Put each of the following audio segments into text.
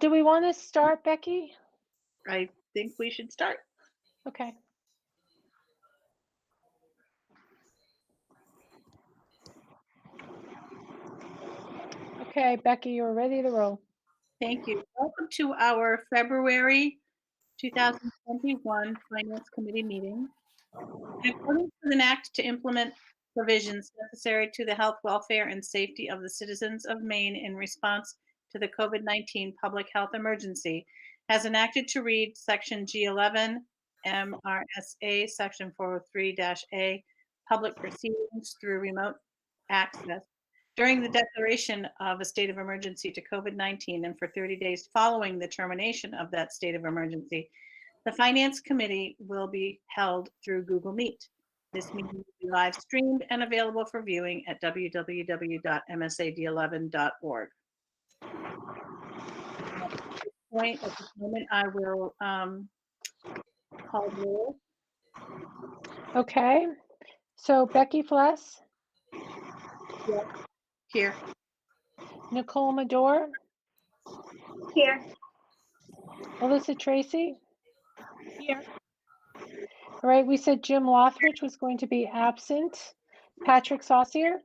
Do we want to start, Becky? I think we should start. Okay. Okay, Becky, you're ready to roll. Thank you. Welcome to our February 2021 Finance Committee meeting. In accordance with an act to implement provisions necessary to the health, welfare, and safety of the citizens of Maine in response to the COVID-19 public health emergency, has enacted to read Section G11 MRSA Section 403-A, public proceedings through remote access during the declaration of a state of emergency to COVID-19 and for 30 days following the termination of that state of emergency. The Finance Committee will be held through Google Meet. This meeting will be live streamed and available for viewing at www.msad11.org. At this moment, I will call the roll. Okay. So Becky Fless, Here. Nicole Medore, Here. Alyssa Tracy. Here. All right, we said Jim Lothridge was going to be absent. Patrick Saucier.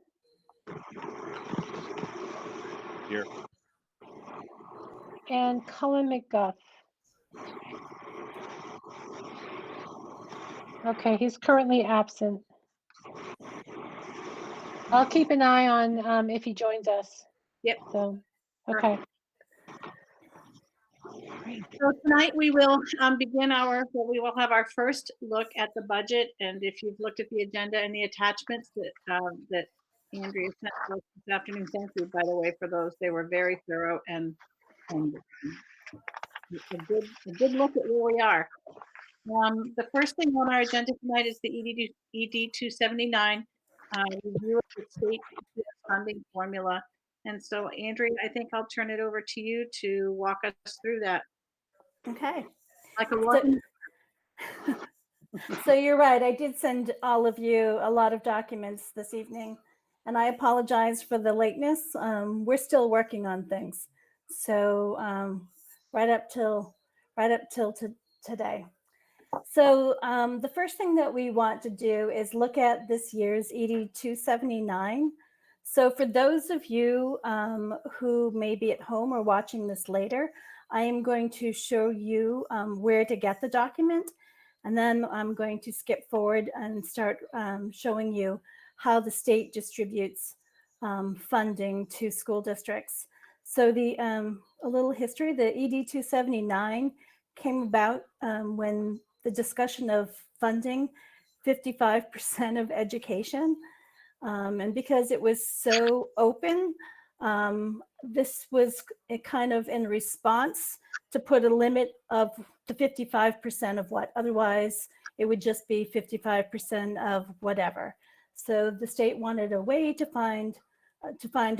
Here. And Cullen McGuff. Okay, he's currently absent. I'll keep an eye on if he joins us. Yep. So, okay. So tonight we will begin we will have our first look at the budget. And if you've looked at the agenda and the attachments that Andrea sent to us this afternoon, thank you, by the way, for those. They were very thorough and a good look at where we are. The first thing on our agenda tonight is the ED279 review of the state funding formula. And so, Andrea, I think I'll turn it over to you to walk us through that. Okay. Like a woman. So you're right. I did send all of you a lot of documents this evening, and I apologize for the lateness. We're still working on things. So right up till today. So the first thing that we want to do is look at this year's ED279. So for those of you who may be at home or watching this later, I am going to show you where to get the document. And then I'm going to skip forward and start showing you how the state distributes funding to school districts. So a little history, the ED279 came about when the discussion of funding 55% of education. And because it was so open, this was a kind of in response to put a limit of the 55% of what, otherwise it would just be 55% of whatever. So the state wanted a way to find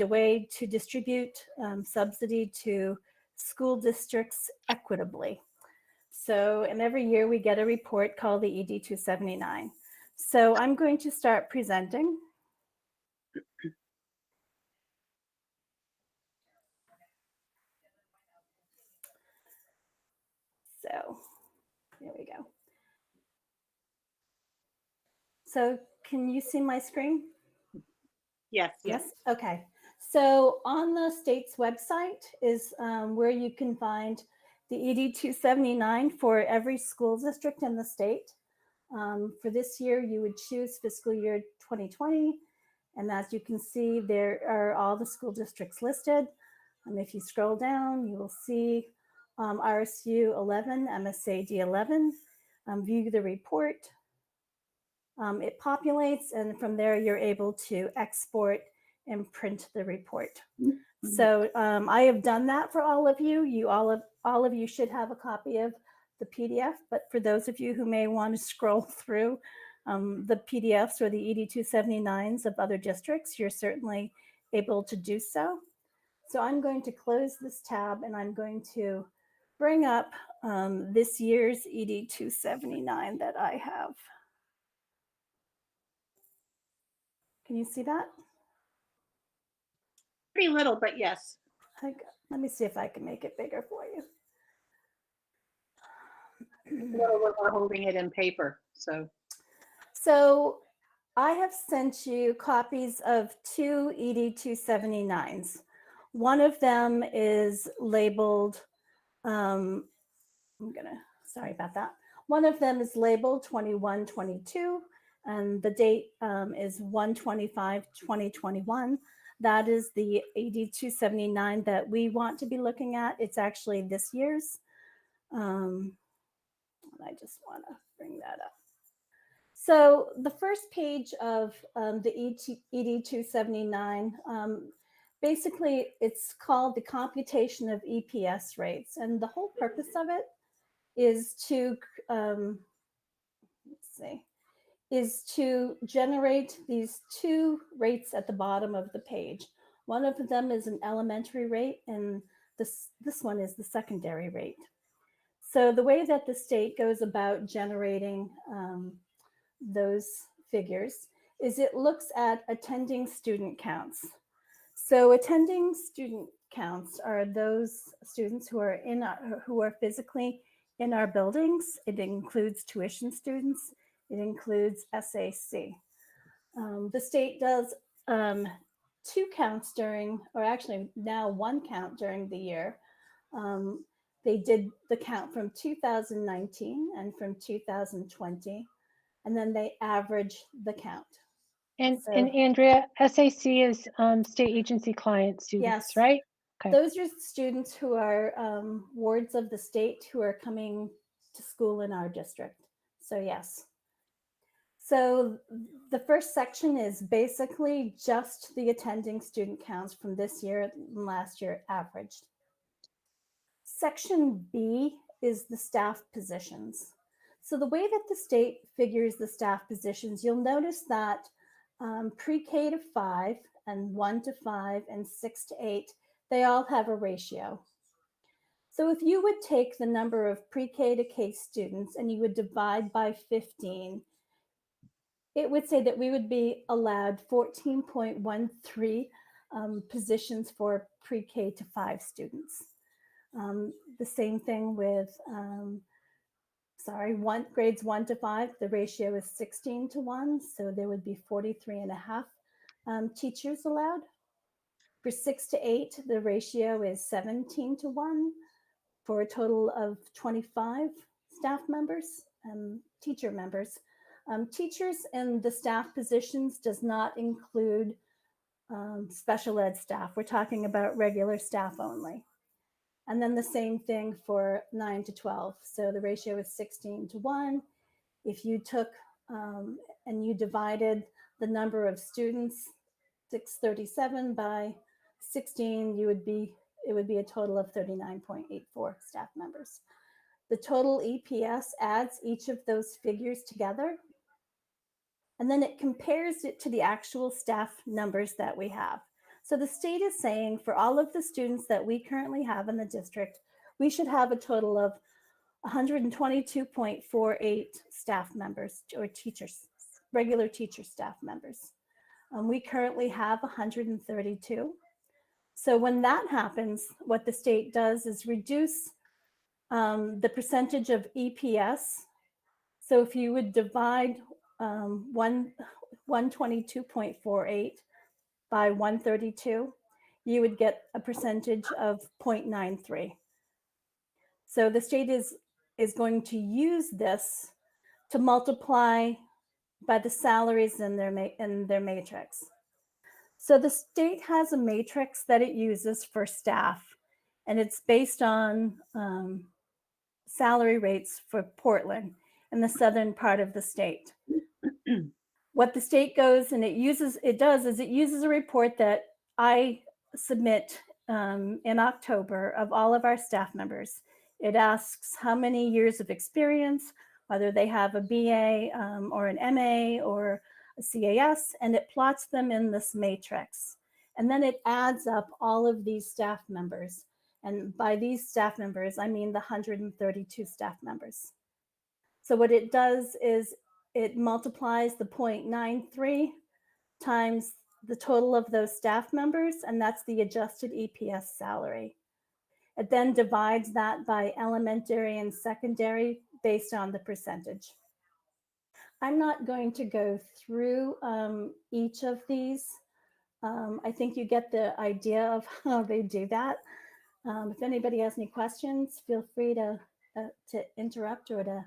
a way to distribute subsidy to school districts equitably. So, and every year we get a report called the ED279. So I'm going to start presenting. So there we go. So can you see my screen? Yes. Yes. Okay. So on the state's website is where you can find the ED279 for every school district in the state. For this year, you would choose fiscal year 2020. And as you can see, there are all the school districts listed. If you scroll down, you will see RSU 11, MSAD11, view the report. It populates, and from there, you're able to export and print the report. Mm-hmm. So I have done that for all of you. All of you should have a copy of the PDF, but for those of you who may want to scroll through the PDFs or the ED279s of other districts, you're certainly able to do so. So I'm going to close this tab and I'm going to bring up this year's ED279 that I have. Can you see that? Pretty little, but yes. Let me see if I can make it bigger for you. Well, we're holding it in paper, so. So I have sent you copies of two ED279s. One of them is labeled, sorry about that. One of them is labeled 2122, and the date is 1/25/2021. That is the ED279 that we want to be looking at. It's actually this year's. And I just want to bring that up. So the first page of the ED279, basically it's called the Computation of Eps Rates. And the whole purpose of it is to, is to generate these two rates at the bottom of the page. One of them is an elementary rate, and this one is the secondary rate. So the way that the state goes about generating those figures is it looks at attending student counts. So attending student counts are those students who are who are physically in our buildings. It includes tuition students. It includes SAC. The state does two counts during, or actually now one count during the year. They did the count from 2019 and from 2020, and then they average the count. And Andrea, SAC is state agency client students, Yes. right? Okay. Those are students who are wards of the state who are coming to school in our district. So yes. So the first section is basically just the attending student counts from this year and last year averaged. Section B is the staff positions. So the way that the state figures the staff positions, you'll notice that pre-K to 5 and 1 to 5 and 6 to 8, they all have a ratio. So if you would take the number of pre-K to K students and you would divide by 15, it would say that we would be allowed 14.13 positions for pre-K to 5 students. The same thing with, grades 1 to 5, the ratio is 16 to 1, so there would be 43.5 teachers allowed. For 6 to 8, the ratio is 17 to 1 for a total of 25 staff members, teacher members. Teachers in the staff positions does not include special ed staff. We're talking about regular staff only. And then the same thing for 9 to 12. So the ratio is 16 to 1. If you took and you divided the number of students, 637 by 16, it would be a total of 39.84 staff members. The total EPS adds each of those figures together, and then it compares it to the actual staff numbers that we have. So the state is saying for all of the students that we currently have in the district, we should have a total of 122.48 staff members or teachers, regular teacher staff members. We currently have 132. So when that happens, what the state does is reduce the percentage of EPS. So if you would divide 122.48 by 132, you would get a percentage of 0.93. So the state is going to use this to multiply by the salaries in their matrix. So the state has a matrix that it uses for staff, and it's based on salary rates for Portland in the southern part of the state. What the state goes and it uses a report that I submit in October of all of our staff members. It asks how many years of experience, whether they have a BA or an MA or a CAS, and it plots them in this matrix. And then it adds up all of these staff members. And by these staff members, I mean the 132 staff members. So what it does is it multiplies the 0.93 times the total of those staff members, and that's the adjusted EPS salary. It then divides that by elementary and secondary based on the percentage. I'm not going to go through each of these. I think you get the idea of how they do that. If anybody has any questions, feel free to interrupt or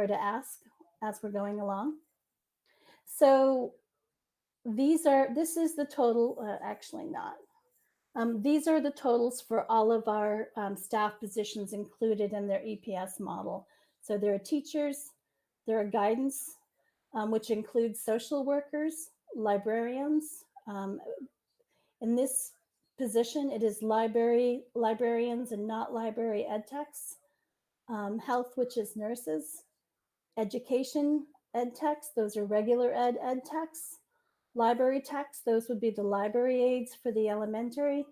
to ask as we're going along. So this is the total, actually not. These are the totals for all of our staff positions included in their EPS model. So there are teachers, there are guidance, which includes social workers, librarians. In this position, it is librarians and not library ed techs. Health, which is nurses. Education ed techs, those are regular ed techs. Library techs, those would be the library aides for the elementary.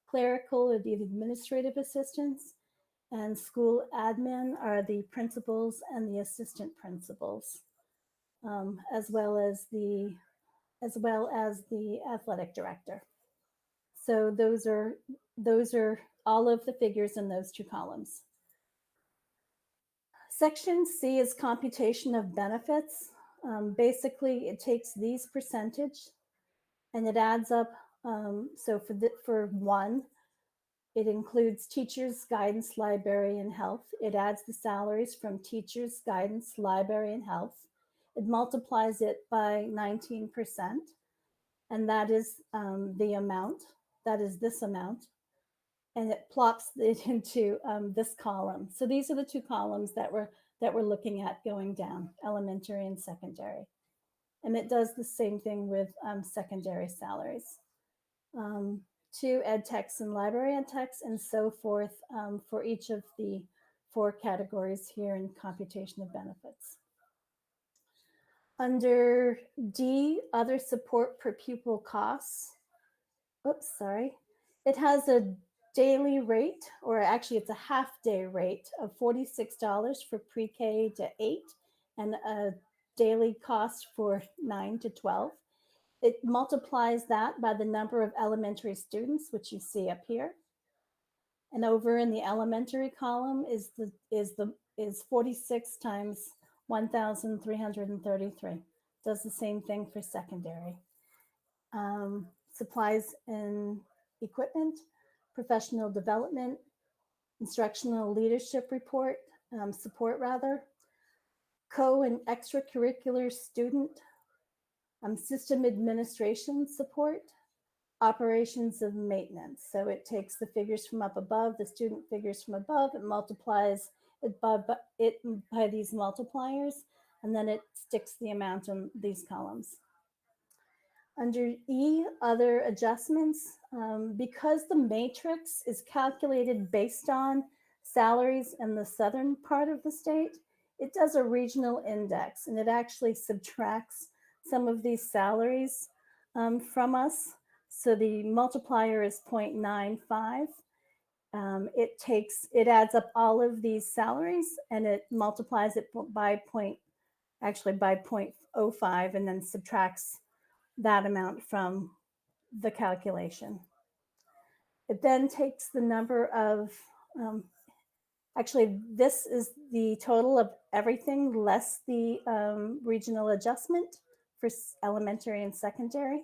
Clerical are the administrative assistants. And school admin are the principals and the assistant principals, as well as the athletic director. So those are all of the figures in those two columns. Section C is computation of benefits. Basically, it takes these percentage and it adds up. So for one, it includes teachers, guidance, library, and health. It adds the salaries from teachers, guidance, library, and health. It multiplies it by 19%, and that is the amount. That is this amount. And it plops it into this column. So these are the two columns that we're looking at going down, elementary and secondary. And it does the same thing with secondary salaries. To ed techs and library ed techs and so forth for each of the 4 categories here in computation of benefits. Under D, other support per pupil costs. Oops, sorry. It has a daily rate, or actually it's a half-day rate of $46 for pre-K to 8 and a daily cost for 9 to 12. It multiplies that by the number of elementary students, which you see up here. And over in the elementary column is 46 times 1,333. Does the same thing for secondary. Supplies and equipment, professional development, instructional leadership support rather, co and extracurricular student, system administration support, operations of maintenance. So it takes the figures from up above, the student figures from above, it multiplies it by these multipliers, and then it sticks the amount in these columns. Under E, other adjustments, because the matrix is calculated based on salaries in the southern part of the state, it does a regional index, and it actually subtracts some of these salaries from us. So the multiplier is 0.95. It adds up all of these salaries and it multiplies it by 0.05 and then subtracts that amount from the calculation. It then takes the number of, actually this is the total of everything less the regional adjustment for elementary and secondary.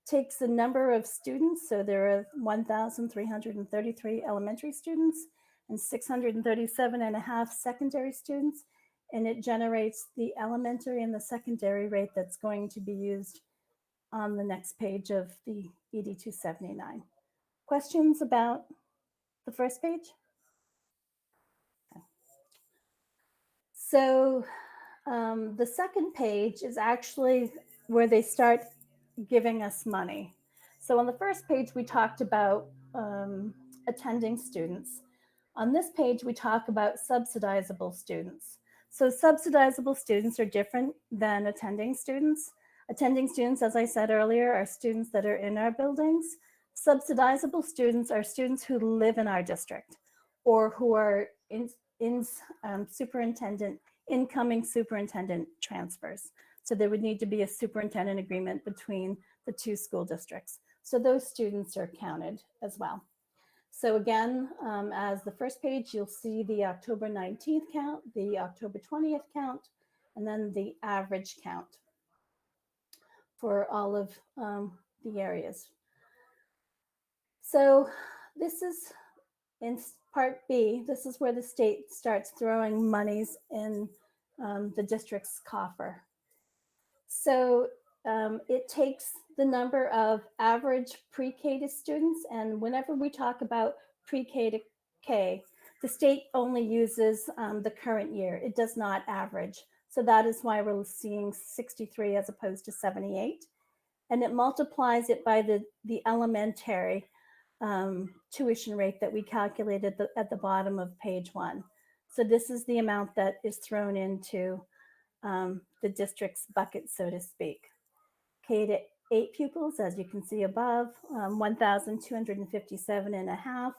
Takes the number of students, so there are 1,333 elementary students and 637.5 secondary students, and it generates the elementary and the secondary rate that's going to be used on the next page of the ED279. Questions about the first page? Okay. So the second page is actually where they start giving us money. So on the first page, we talked about attending students. On this page, we talk about subsidizable students. So subsidizable students are different than attending students. Attending students, as I said earlier, are students that are in our buildings. Subsidizable students are students who live in our district or who are incoming superintendent transfers. So there would need to be a superintendent agreement between the 2 school districts. So those students are counted as well. So again, as the first page, you'll see the October 19th count, the October 20th count, and then the average count for all of the areas. So this is in part B, this is where the state starts throwing monies in the district's coffer. So it takes the number of average pre-K to students, and whenever we talk about pre-K to K, the state only uses the current year. It does not average. So that is why we're seeing 63 as opposed to 78. And it multiplies it by the elementary tuition rate that we calculated at the bottom of page 1. So this is the amount that is thrown into the district's bucket, so to speak. K to 8 pupils, as you can see above, 1,257.5.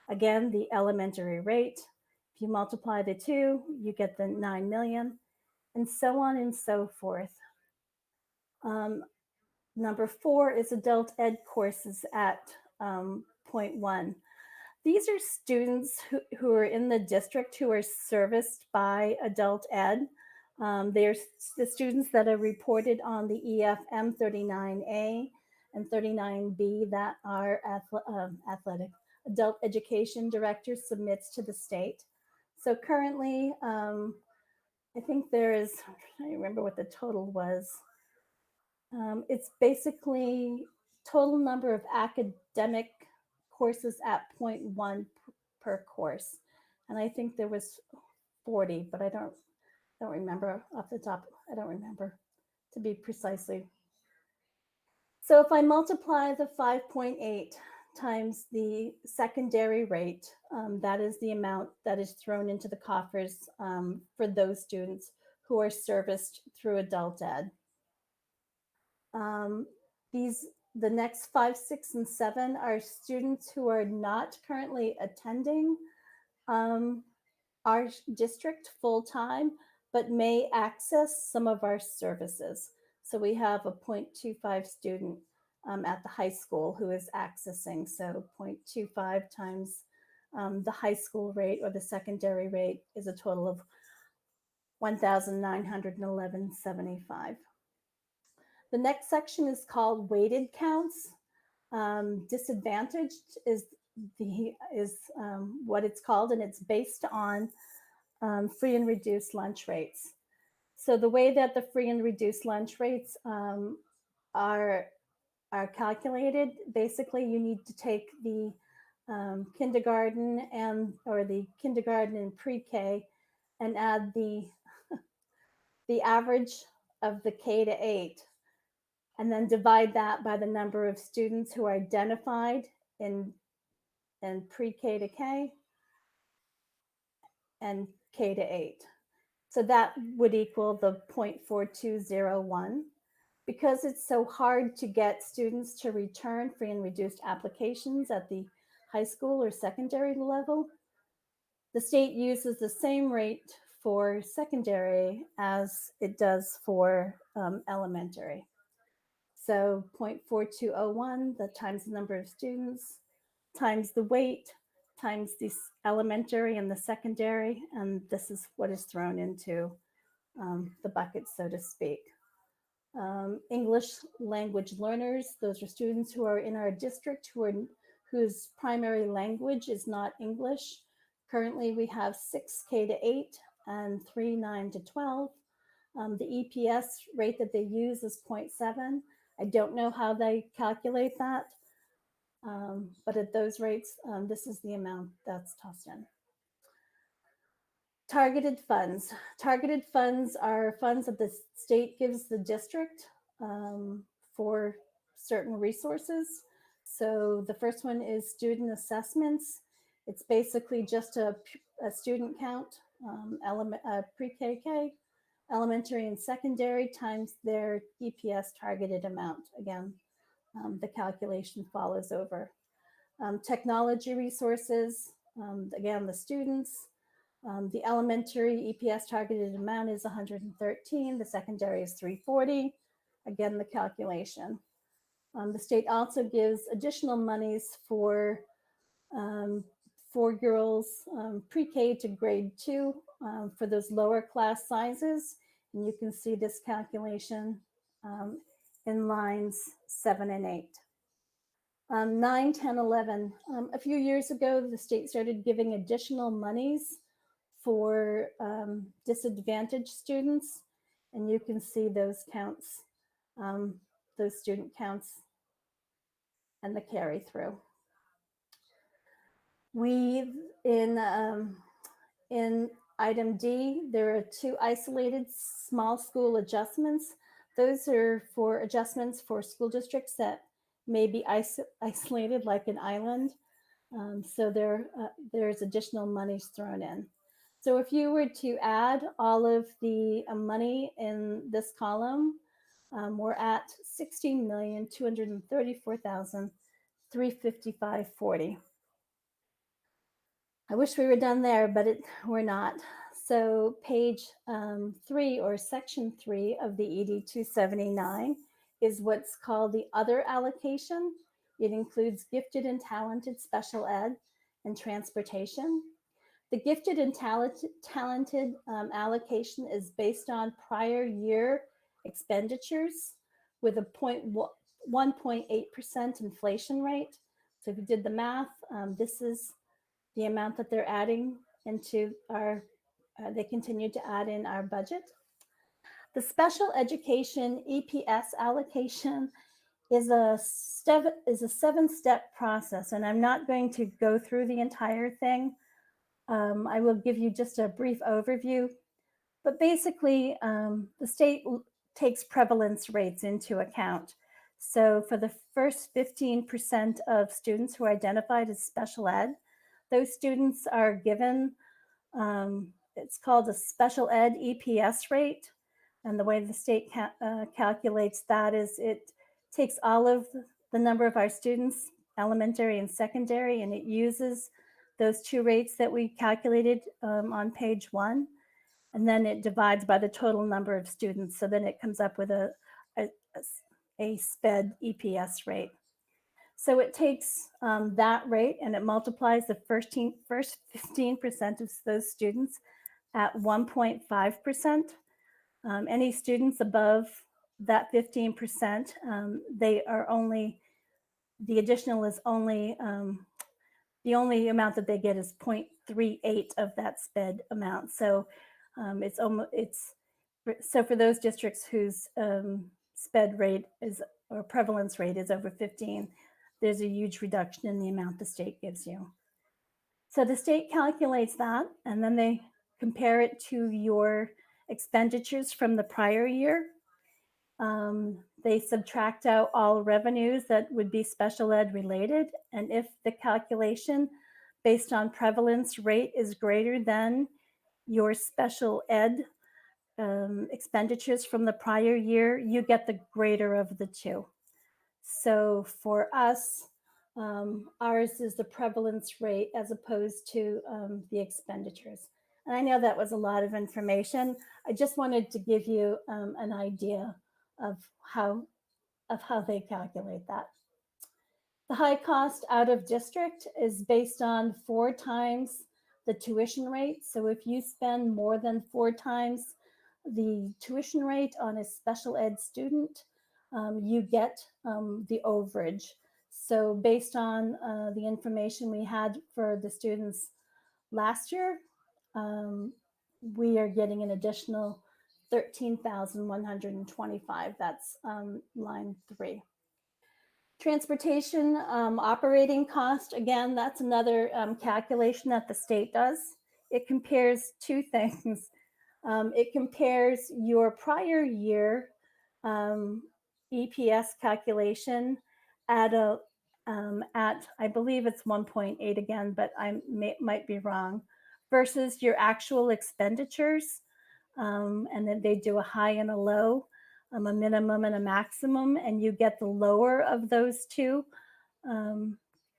Again, the elementary rate. If you multiply the 2, you get the 9 million, and so on and so forth. Number 4 is adult ed courses at 0.1. These are students who are in the district who are serviced by adult ed. They're the students that are reported on the EFM 39A and 39B that our athletic adult education director submits to the state. So currently, I think there is, I remember what the total was. It's basically total number of academic courses at 0.1 per course. And I think there was 40, but I don't remember off the top. I don't remember to be precisely. So if I multiply the 5.8 times the secondary rate, that is the amount that is thrown into the coffers for those students who are serviced through adult ed. The next 5, 6, and 7 are students who are not currently attending our district full-time, but may access some of our services. So we have a 0.25 student at the high school who is accessing. So 0.25 times the high school rate or the secondary rate is a total of 1,911.75. The next section is called weighted counts. Disadvantaged is what it's called, and it's based on free and reduced lunch rates. So the way that the free and reduced lunch rates are calculated, basically you need to take the kindergarten or the kindergarten and pre-K and add the average of the K to 8, and then divide that by the number of students who are identified in pre-K to K and K to 8. So that would equal the 0.4201. Because it's so hard to get students to return free and reduced applications at the high school or secondary level, the state uses the same rate for secondary as it does for elementary. So 0.4201, that times the number of students, times the weight, times the elementary and the secondary, and this is what is thrown into the bucket, so to speak. English language learners, those are students who are in our district whose primary language is not English. Currently, we have 6 K to 8 and 3 9 to 12. The EPS rate that they use is 0.7. I don't know how they calculate that, but at those rates, this is the amount that's tossed in. Targeted funds. Targeted funds are funds that the state gives the district for certain resources. So the first one is student assessments. It's basically just a student count, pre-KK, elementary and secondary times their EPS targeted amount. Again, the calculation follows over. Technology resources, again, the students. The elementary EPS targeted amount is 113. The secondary is 340. Again, the calculation. The state also gives additional monies for for girls pre-K to grade 2 for those lower class sizes. And you can see this calculation in lines 7 and 8. 9, 10, 11. A few years ago, the state started giving additional monies for disadvantaged students. And you can see those counts, those student counts and the carry through. We, in item D, there are 2 isolated small school adjustments. Those are for adjustments for school districts that may be isolated like an island. So there's additional monies thrown in. So if you were to add all of the money in this column, we're at $16,234,355.40. I wish we were done there, but we're not. So page 3 or section 3 of the ED279 is what's called the other allocation. It includes gifted and talented special ed and transportation. The gifted and talented allocation is based on prior year expenditures with a 1.8% inflation rate. So if you did the math, this is the amount that they're adding into our, they continue to add in our budget. The special education EPS allocation is a 7-step process, and I'm not going to go through the entire thing. I will give you just a brief overview, but basically the state takes prevalence rates into account. So for the first 15% of students who are identified as special ed, those students are given, it's called a special ed EPS rate. And the way the state calculates that is it takes all of the number of our students, elementary and secondary, and it uses those 2 rates that we calculated on page 1. And then it divides by the total number of students. So then it comes up with a SPED EPS rate. So it takes that rate and it multiplies the first 15% of those students at 1.5%. Any students above that 15%, they are only, the additional is only, the only amount that they get is 0.38 of that SPED amount. So so for those districts whose SPED rate is, or prevalence rate is over 15, there's a huge reduction in the amount the state gives you. So the state calculates that, and then they compare it to your expenditures from the prior year. They subtract out all revenues that would be special ed related. And if the calculation based on prevalence rate is greater than your special ed expenditures from the prior year, you get the greater of the 2. So for us, ours is the prevalence rate as opposed to the expenditures. And I know that was a lot of information. I just wanted to give you an idea of how they calculate that. The high cost out of district is based on 4 times the tuition rate. So if you spend more than 4 times the tuition rate on a special ed student, you get the overage. So based on the information we had for the students last year, we are getting an additional $13,125. That's line 3. Transportation operating cost, again, that's another calculation that the state does. It compares 2 things. It compares your prior year EPS calculation at I believe it's 1.8 again, but I might be wrong, versus your actual expenditures. And then they do a high and a low, a minimum and a maximum, and you get the lower of those 2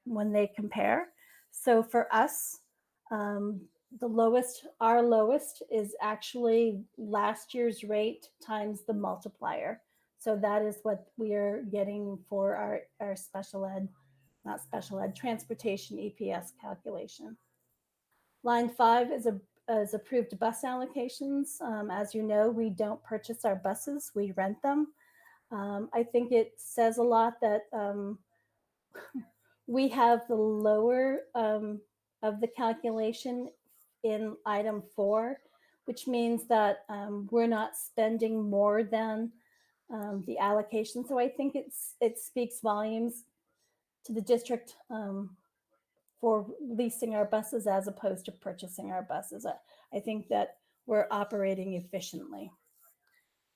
when they compare. So for us, our lowest is actually last year's rate times the multiplier. So that is what we are getting for our special ed not special ed, transportation EPS calculation. Line 5 is approved bus allocations. As you know, we don't purchase our buses, we rent them. I think it says a lot that we have the lower of the calculation in item 4, which means that we're not spending more than the allocation. So I think it speaks volumes to the district for leasing our buses as opposed to purchasing our buses. I think that we're operating efficiently.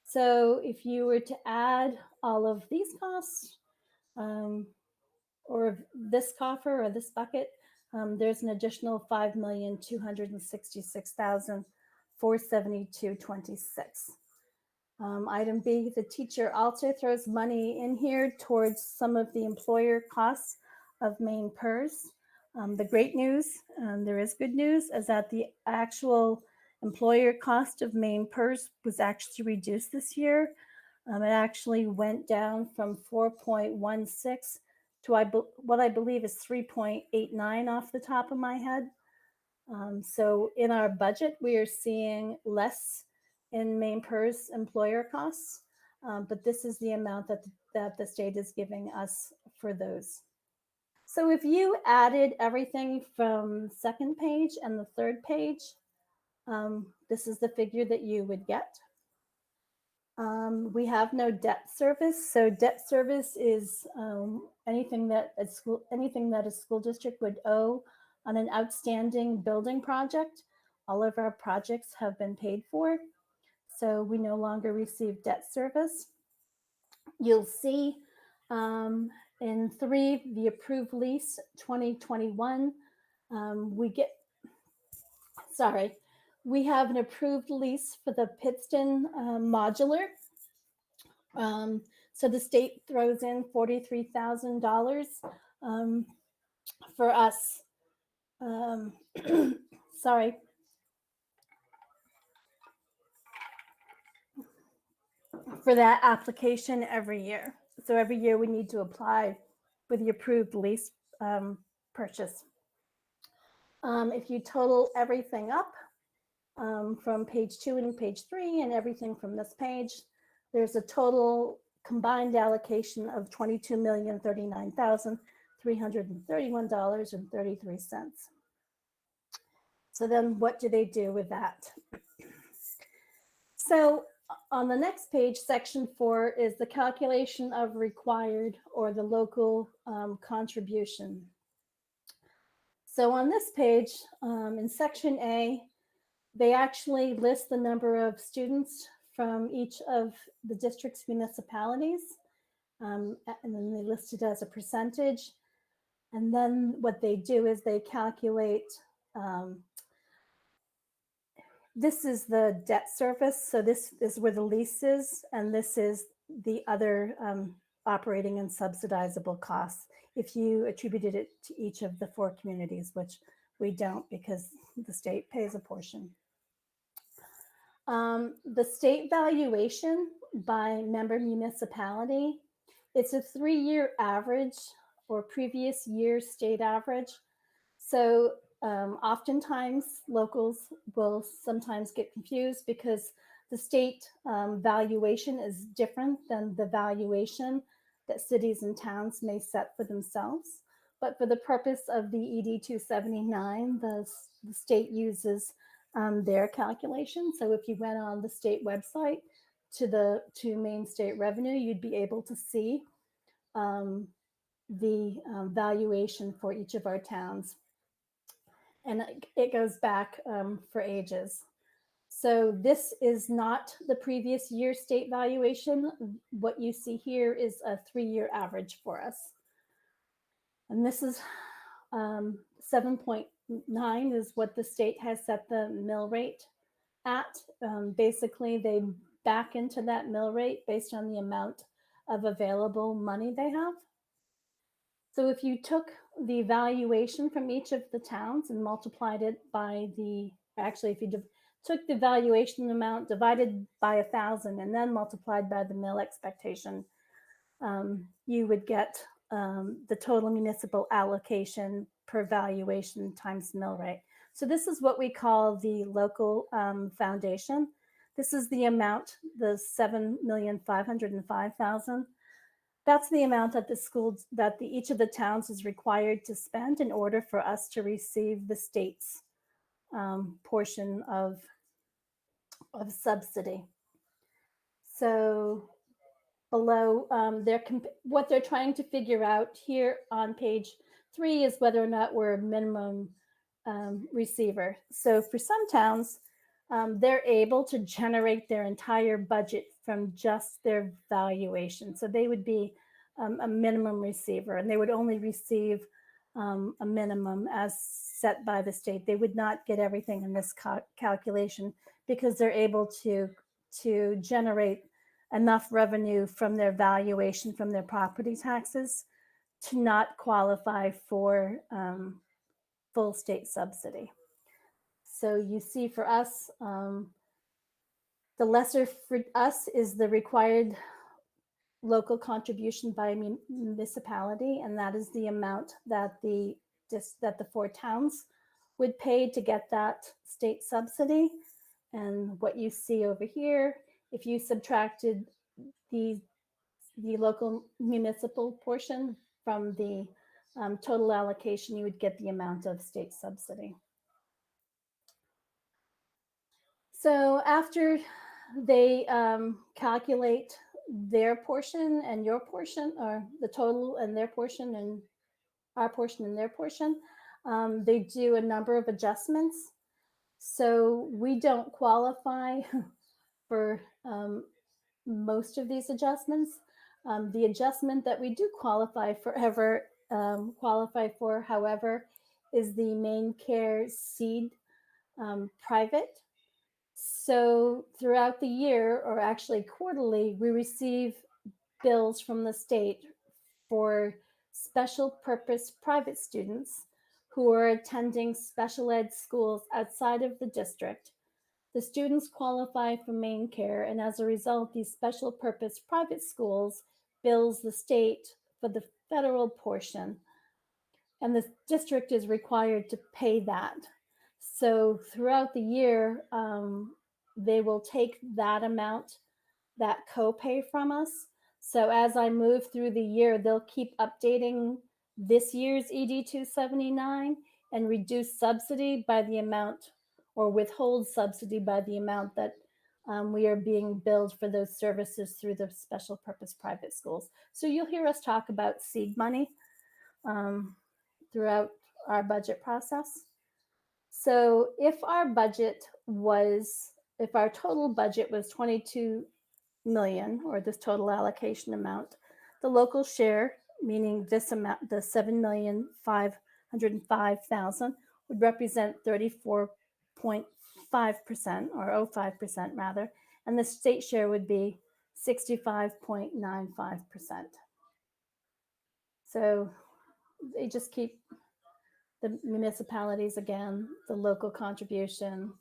So if you were to add all of these costs, or this coffer or this bucket, there's an additional $5,266,472.26. Item B, the teacher also throws money in here towards some of the employer costs of main PERS. The great news, there is good news, is that the actual employer cost of main PERS was actually reduced this year. It actually went down from 4.16 to what I believe is 3.89 off the top of my head. So in our budget, we are seeing less in main PERS employer costs, but this is the amount that the state is giving us for those. So if you added everything from the second page and the third page, this is the figure that you would get. We have no debt service. So debt service is anything that a school district would owe on an outstanding building project. All of our projects have been paid for, so we no longer receive debt service. You'll see in 3, the approved lease 2021, we have an approved lease for the Pittston modular. So the state throws in $43,000 for us. Sorry. For that application every year. So every year we need to apply for the approved lease purchase. If you total everything up from page 2 and page 3 and everything from this page, there's a total combined allocation of $22,039,331.33. So then what do they do with that? So on the next page, section 4 is the calculation of required or the local contribution. So on this page, in section A, they actually list the number of students from each of the district's municipalities, and then they list it as a percentage. And then what they do is they calculate, this is the debt service. So this is where the lease is, and this is the other operating and subsidizable costs if you attributed it to each of the 4 communities, which we don't because the state pays a portion. The state valuation by member municipality, it's a 3-year average or previous year state average. So oftentimes locals will sometimes get confused because the state valuation is different than the valuation that cities and towns may set for themselves. But for the purpose of the Ed279, the state uses their calculation. So if you went on the state website to Maine State Revenue, you'd be able to see the valuation for each of our towns. And it goes back for ages. So this is not the previous year state valuation. What you see here is a 3-year average for us. And this is 7.9 is what the state has set the mill rate at. Basically, they back into that mill rate based on the amount of available money they have. So if you took the valuation from each of the towns and multiplied it by if you took the valuation amount divided by 1,000 and then multiplied by the mill expectation, you would get the total municipal allocation per valuation times mill rate. So this is what we call the local foundation. This is the amount, the $7,505,000. That's the amount that the schools, that each of the towns is required to spend in order for us to receive the state's portion of subsidy. So below, what they're trying to figure out here on page 3 is whether or not we're a minimum receiver. So for some towns, they're able to generate their entire budget from just their valuation. So they would be a minimum receiver, and they would only receive a minimum as set by the state. They would not get everything in this calculation because they're able to generate enough revenue from their valuation from their property taxes to not qualify for full state subsidy. So you see for us, the lesser for us is the required local contribution by municipality, and that is the amount that the 4 towns would pay to get that state subsidy. And what you see over here, if you subtracted the local municipal portion from the total allocation, you would get the amount of state subsidy. So after they calculate their portion and your portion, or the total and their portion and our portion and their portion, they do a number of adjustments. So we don't qualify for most of these adjustments. The adjustment that we do qualify for, however, is the main care seed private. So throughout the year, or actually quarterly, we receive bills from the state for special purpose private students who are attending special ed schools outside of the district. The students qualify for main care, and as a result, these special purpose private schools bills the state for the federal portion, and the district is required to pay that. So throughout the year, they will take that amount, that copay from us. So as I move through the year, they'll keep updating this year's ED279 and reduce subsidy by the amount, or withhold subsidy by the amount that we are being billed for those services through the special purpose private schools. So you'll hear us talk about seed money throughout our budget process. So if our total budget was 22 million, or this total allocation amount, the local share, meaning this amount, the 7,505,000, would represent 34.5%, or 05% rather, and the state share would be 65.95%. So they just keep the municipalities, again, the local contribution,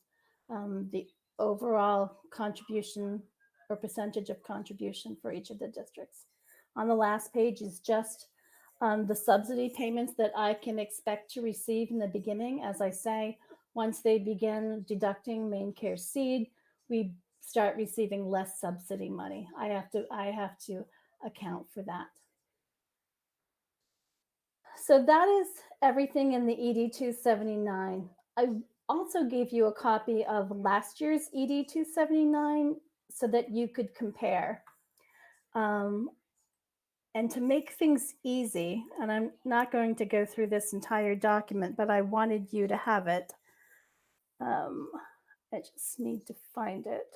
the overall contribution or percentage of contribution for each of the districts. On the last page is just the subsidy payments that I can expect to receive in the beginning. As I say, once they begin deducting main care seed, we start receiving less subsidy money. I have to account for that. So that is everything in the ED279. I also gave you a copy of last year's ED279 so that you could compare. And to make things easy, and I'm not going to go through this entire document, but I wanted you to have it. I just need to find it.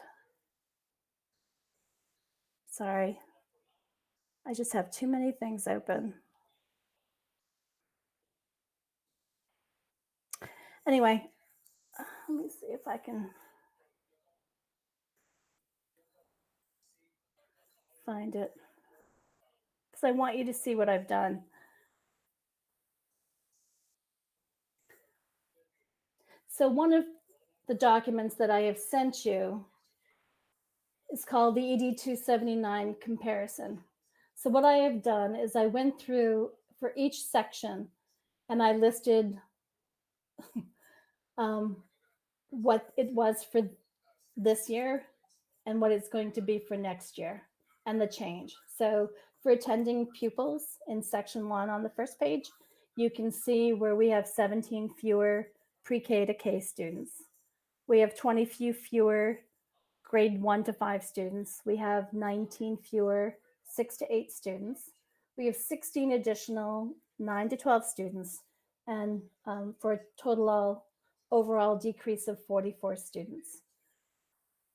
Sorry. I just have too many things open. Anyway, let me see if I can find it, because I want you to see what I've done. So one of the documents that I have sent you is called the ED279 Comparison. So what I have done is I went through for each section and I listed what it was for this year and what it's going to be for next year and the change. So for attending pupils in section 1 on the first page, you can see where we have 17 fewer pre-K to K students. We have 20 fewer grade 1 to 5 students. We have 19 fewer 6 to 8 students. We have 16 additional 9 to 12 students, and for a total overall decrease of 44 students.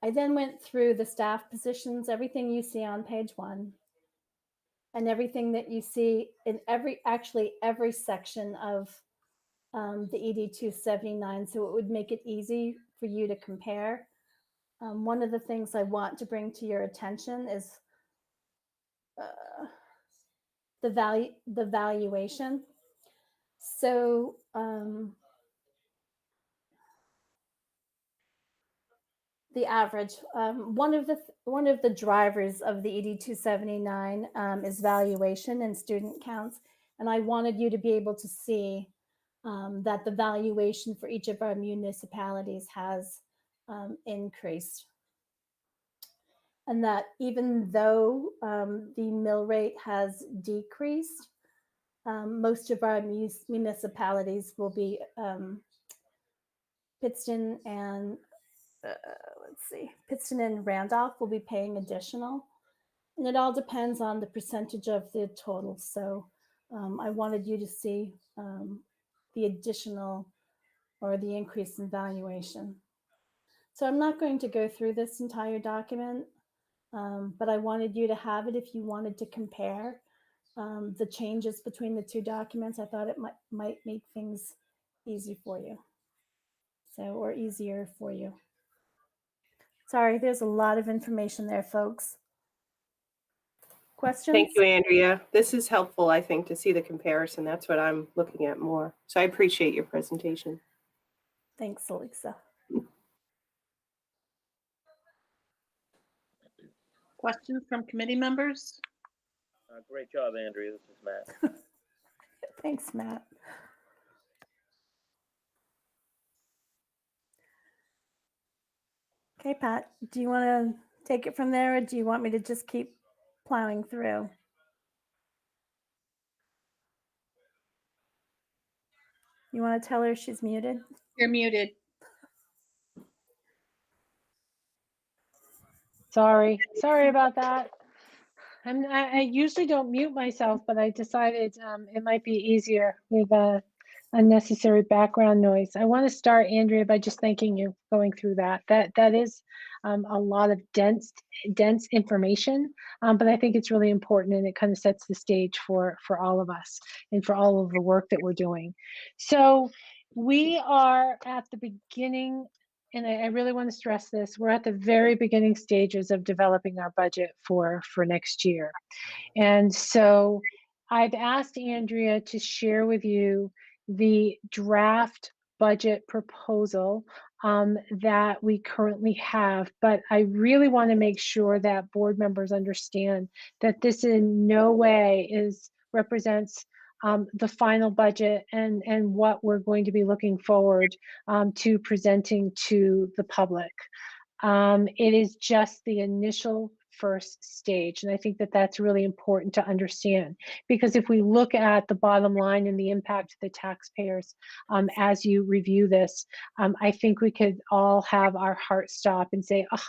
I then went through the staff positions, everything you see on page 1, and everything that you see in every section of the ED279, so it would make it easy for you to compare. One of the things I want to bring to your attention is the valuation. So the average, one of the drivers of the ED279 is valuation and student counts, and I wanted you to be able to see that the valuation for each of our municipalities has increased. And that even though the mill rate has decreased, most of our municipalities will be Pittston and Pittston and Randolph will be paying additional. And it all depends on the percentage of the total. So I wanted you to see the additional or the increase in valuation. So I'm not going to go through this entire document, but I wanted you to have it if you wanted to compare the changes between the two documents. I thought it might make things easy for you. Or easier for you. Sorry, there's a lot of information there, folks. Questions? Thank you, Andrea. This is helpful, I think, to see the comparison. That's what I'm looking at more. So I appreciate your presentation. Thanks, Elisa. Questions from committee members? Great job, Andrea. This is Matt. Thanks, Matt. Okay, Pat, do you want to take it from there, or do you want me to just keep plowing through? You want to tell her she's muted? You're muted. Sorry about that. I usually don't mute myself, but I decided it might be easier with unnecessary background noise. I want to start, Andrea, by just thanking you going through that. That is a lot of dense information, but I think it's really important, and it kind of sets the stage for all of us and for all of the work that we're doing. So we are at the beginning, and I really want to stress this, we're at the very beginning stages of developing our budget for next year. And so I've asked Andrea to share with you the draft budget proposal that we currently have, but I really want to make sure that board members understand that this in no way represents the final budget and what we're going to be looking forward to presenting to the public. It is just the initial first stage, and I think that that's really important to understand, because if we look at the bottom line and the impact to the taxpayers as you review this, I think we could all have our heart stop and say, oh,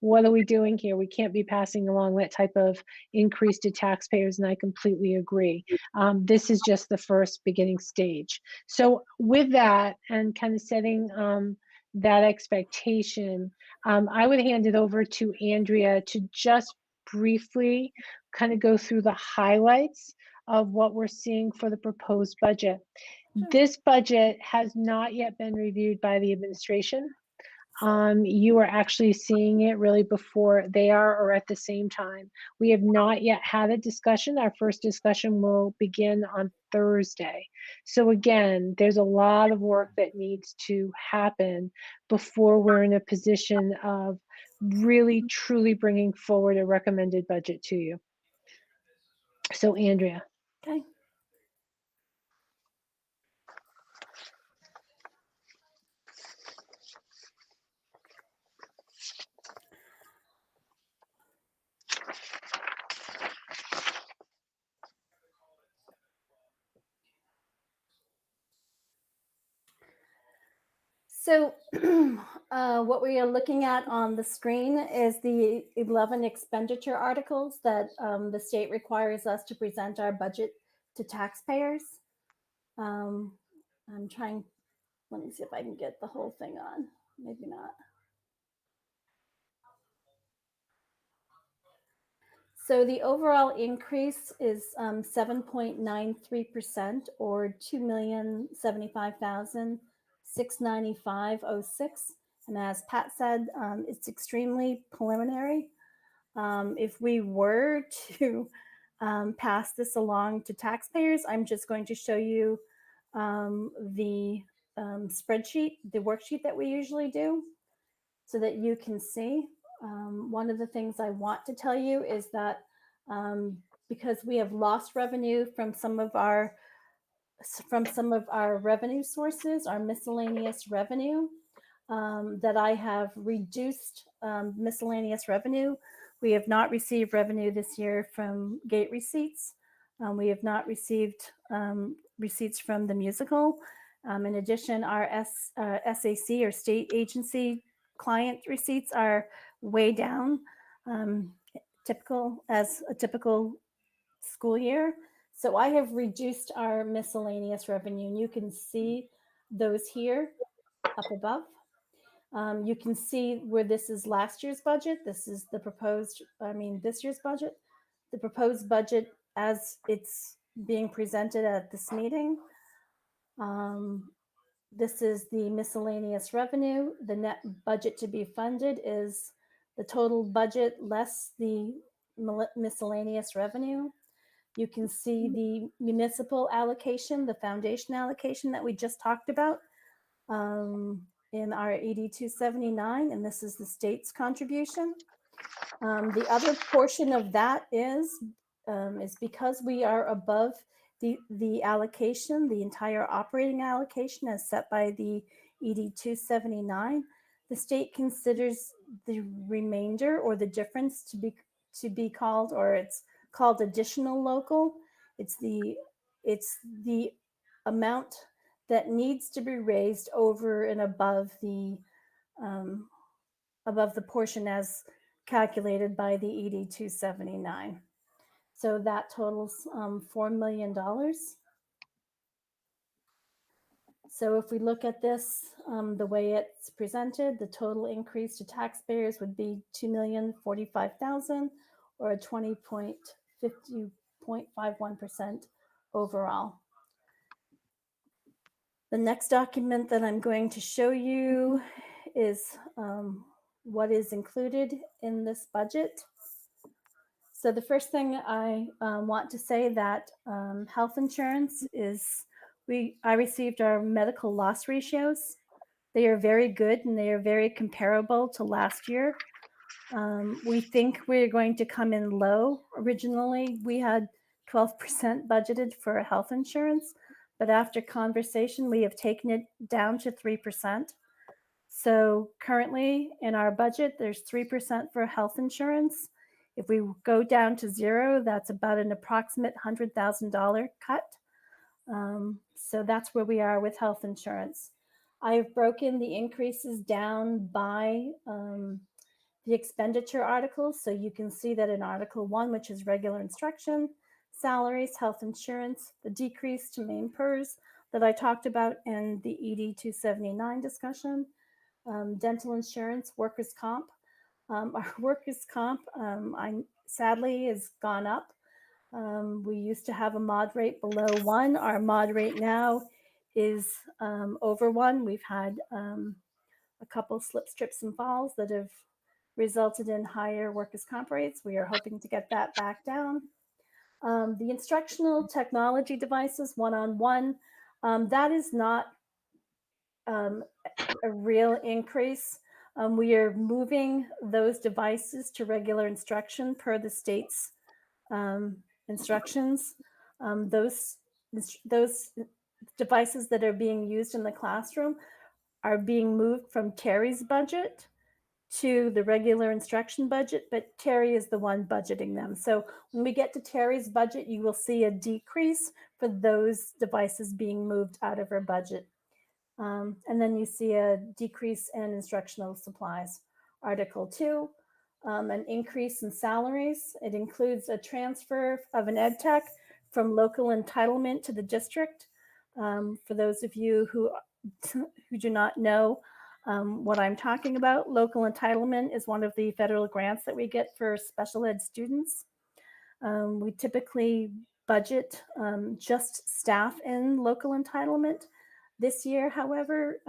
what are we doing here? We can't be passing along that type of increase to taxpayers, and I completely agree. This is just the first beginning stage. So with that, and kind of setting that expectation, I would hand it over to Andrea to just briefly kind of go through the highlights of what we're seeing for the proposed budget. This budget has not yet been reviewed by the administration. You are actually seeing it really before they are, or at the same time. We have not yet had a discussion. Our first discussion will begin on Thursday. So again, there's a lot of work that needs to happen before we're in a position of really truly bringing forward a recommended budget to you. So Andrea. Okay. So what we are looking at on the screen is the 11 expenditure articles that the state requires us to present our budget to taxpayers. I'm trying, let me see if I can get the whole thing on. Maybe not. So the overall increase is 7.93% or $2,075,695.06. And as Pat said, it's extremely preliminary. If we were to pass this along to taxpayers, I'm just going to show you the spreadsheet, the worksheet that we usually do so that you can see. One of the things I want to tell you is that because we have lost revenue from some of our revenue sources, our miscellaneous revenue, that I have reduced miscellaneous revenue. We have not received revenue this year from gate receipts. We have not received receipts from the musical. In addition, our SAC or state agency client receipts are way down, typical as a typical school year. So I have reduced our miscellaneous revenue, and you can see those here up above. You can see where this is last year's budget. This is the proposed, this year's budget. The proposed budget as it's being presented at this meeting. This is the miscellaneous revenue. The net budget to be funded is the total budget less the miscellaneous revenue. You can see the municipal allocation, the foundation allocation that we just talked about in our Ed279, and this is the state's contribution. The other portion of that is because we are above the allocation, the entire operating allocation as set by the Ed279, the state considers the remainder or the difference to be called, or it's called additional local. It's the amount that needs to be raised over and above the portion as calculated by the Ed279. So that totals $4 million. So if we look at this, the way it's presented, the total increase to taxpayers would be $2,045,000 or a 20.51% overall. The next document that I'm going to show you is what is included in this budget. So the first thing I want to say that health insurance is, I received our medical loss ratios. They are very good and they are very comparable to last year. We think we're going to come in low. Originally, we had 12% budgeted for health insurance, but after conversation, we have taken it down to 3%. So currently in our budget, there's 3% for health insurance. If we go down to zero, that's about an approximate $100,000 cut. So that's where we are with health insurance. I've broken the increases down by the expenditure articles. So you can see that in Article 1, which is regular instruction, salaries, health insurance, the decrease to main PERS that I talked about in the Ed279 discussion, dental insurance, workers' comp. Our workers' comp, sadly, has gone up. We used to have a mod rate below 1. Our mod rate now is over 1. We've had a couple slips, trips, and falls that have resulted in higher workers' comp rates. We are hoping to get that back down. The instructional technology devices, one-on-one, that is not a real increase. We are moving those devices to regular instruction per the state's instructions. Those devices that are being used in the classroom are being moved from Terry's budget to the regular instruction budget, but Terry is the one budgeting them. So when we get to Terry's budget, you will see a decrease for those devices being moved out of her budget. And then you see a decrease in instructional supplies. Article 2, an increase in salaries. It includes a transfer of an ed tech from local entitlement to the district. For those of you who do not know what I'm talking about, local entitlement is one of the federal grants that we get for special ed students. We typically budget just staff in local entitlement. This year, however,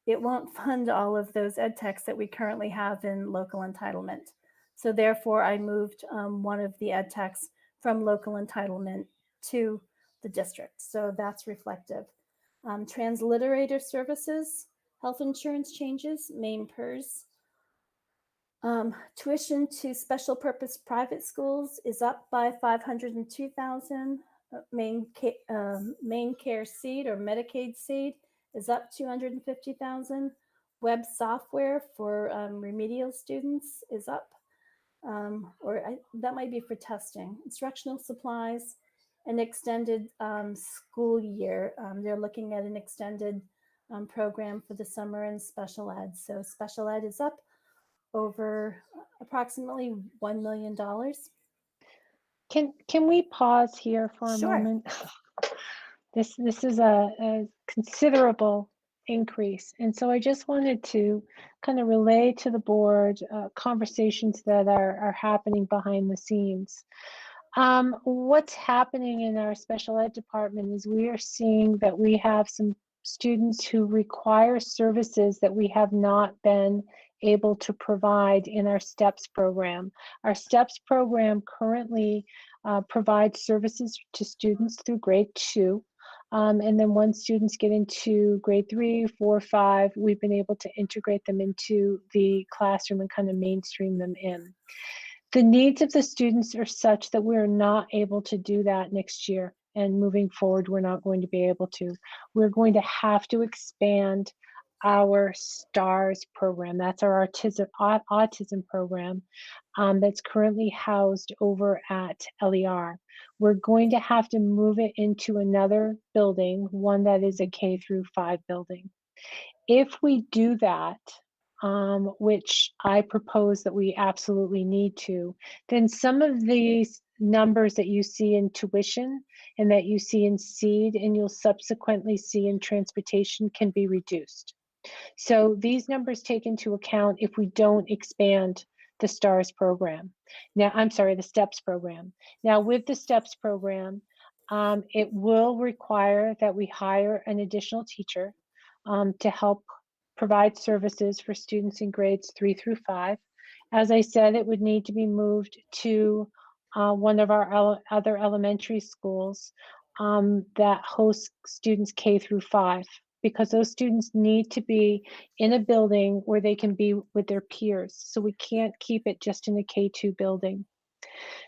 it won't fund all of those ed techs that we currently have in local entitlement. So therefore, I moved one of the ed techs from local entitlement to the district. So that's reflective. Transliterator services, health insurance changes, main PERS. Tuition to special purpose private schools is up by $502,000. Main care seed or Medicaid seed is up $250,000. Web software for remedial students is up, that might be for testing. Instructional supplies, an extended school year. They're looking at an extended program for the summer in special ed. So special ed is up over approximately $1 million. Can we pause here for a Sure. moment? This is a considerable increase, and so I just wanted to kind of relay to the board conversations that are happening behind the scenes. What's happening in our special ed department is we are seeing that we have some students who require services that we have not been able to provide in our STEPS program. Our STEPS program currently provides services to students through grade 2. And then once students get into grade 3, 4, 5, we've been able to integrate them into the classroom and kind of mainstream them in. The needs of the students are such that we're not able to do that next year. And moving forward, we're not going to be able to. We're going to have to expand our STARS program. That's our autism program that's currently housed over at LER. We're going to have to move it into another building, one that is a K through 5 building. If we do that, which I propose that we absolutely need to, then some of these numbers that you see in tuition and that you see in seed and you'll subsequently see in transportation can be reduced. So these numbers take into account if we don't expand the STARS program. Now, I'm sorry, the STEPS program. Now with the STEPS program, it will require that we hire an additional teacher to help provide services for students in grades 3 through 5. As I said, it would need to be moved to one of our other elementary schools that host students K through 5, because those students need to be in a building where they can be with their peers. So we can't keep it just in a K2 building.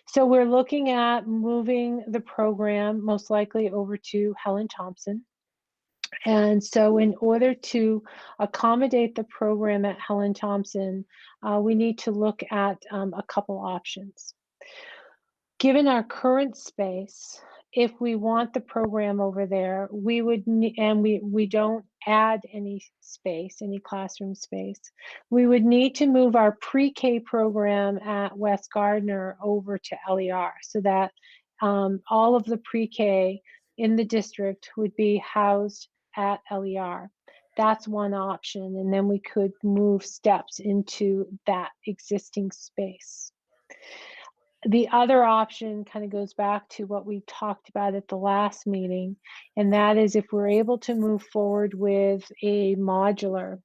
So we're looking at moving the program most likely over to Helen Thompson. And so in order to accommodate the program at Helen Thompson, we need to look at a couple options. Given our current space, if we want the program over there, we would and we don't add any space, any classroom space, we would need to move our pre-K program at West Gardner over to LER so that all of the pre-K in the district would be housed at LER. That's one option, and then we could move STEPS into that existing space. The other option kind of goes back to what we talked about at the last meeting, and that is if we're able to move forward with a modular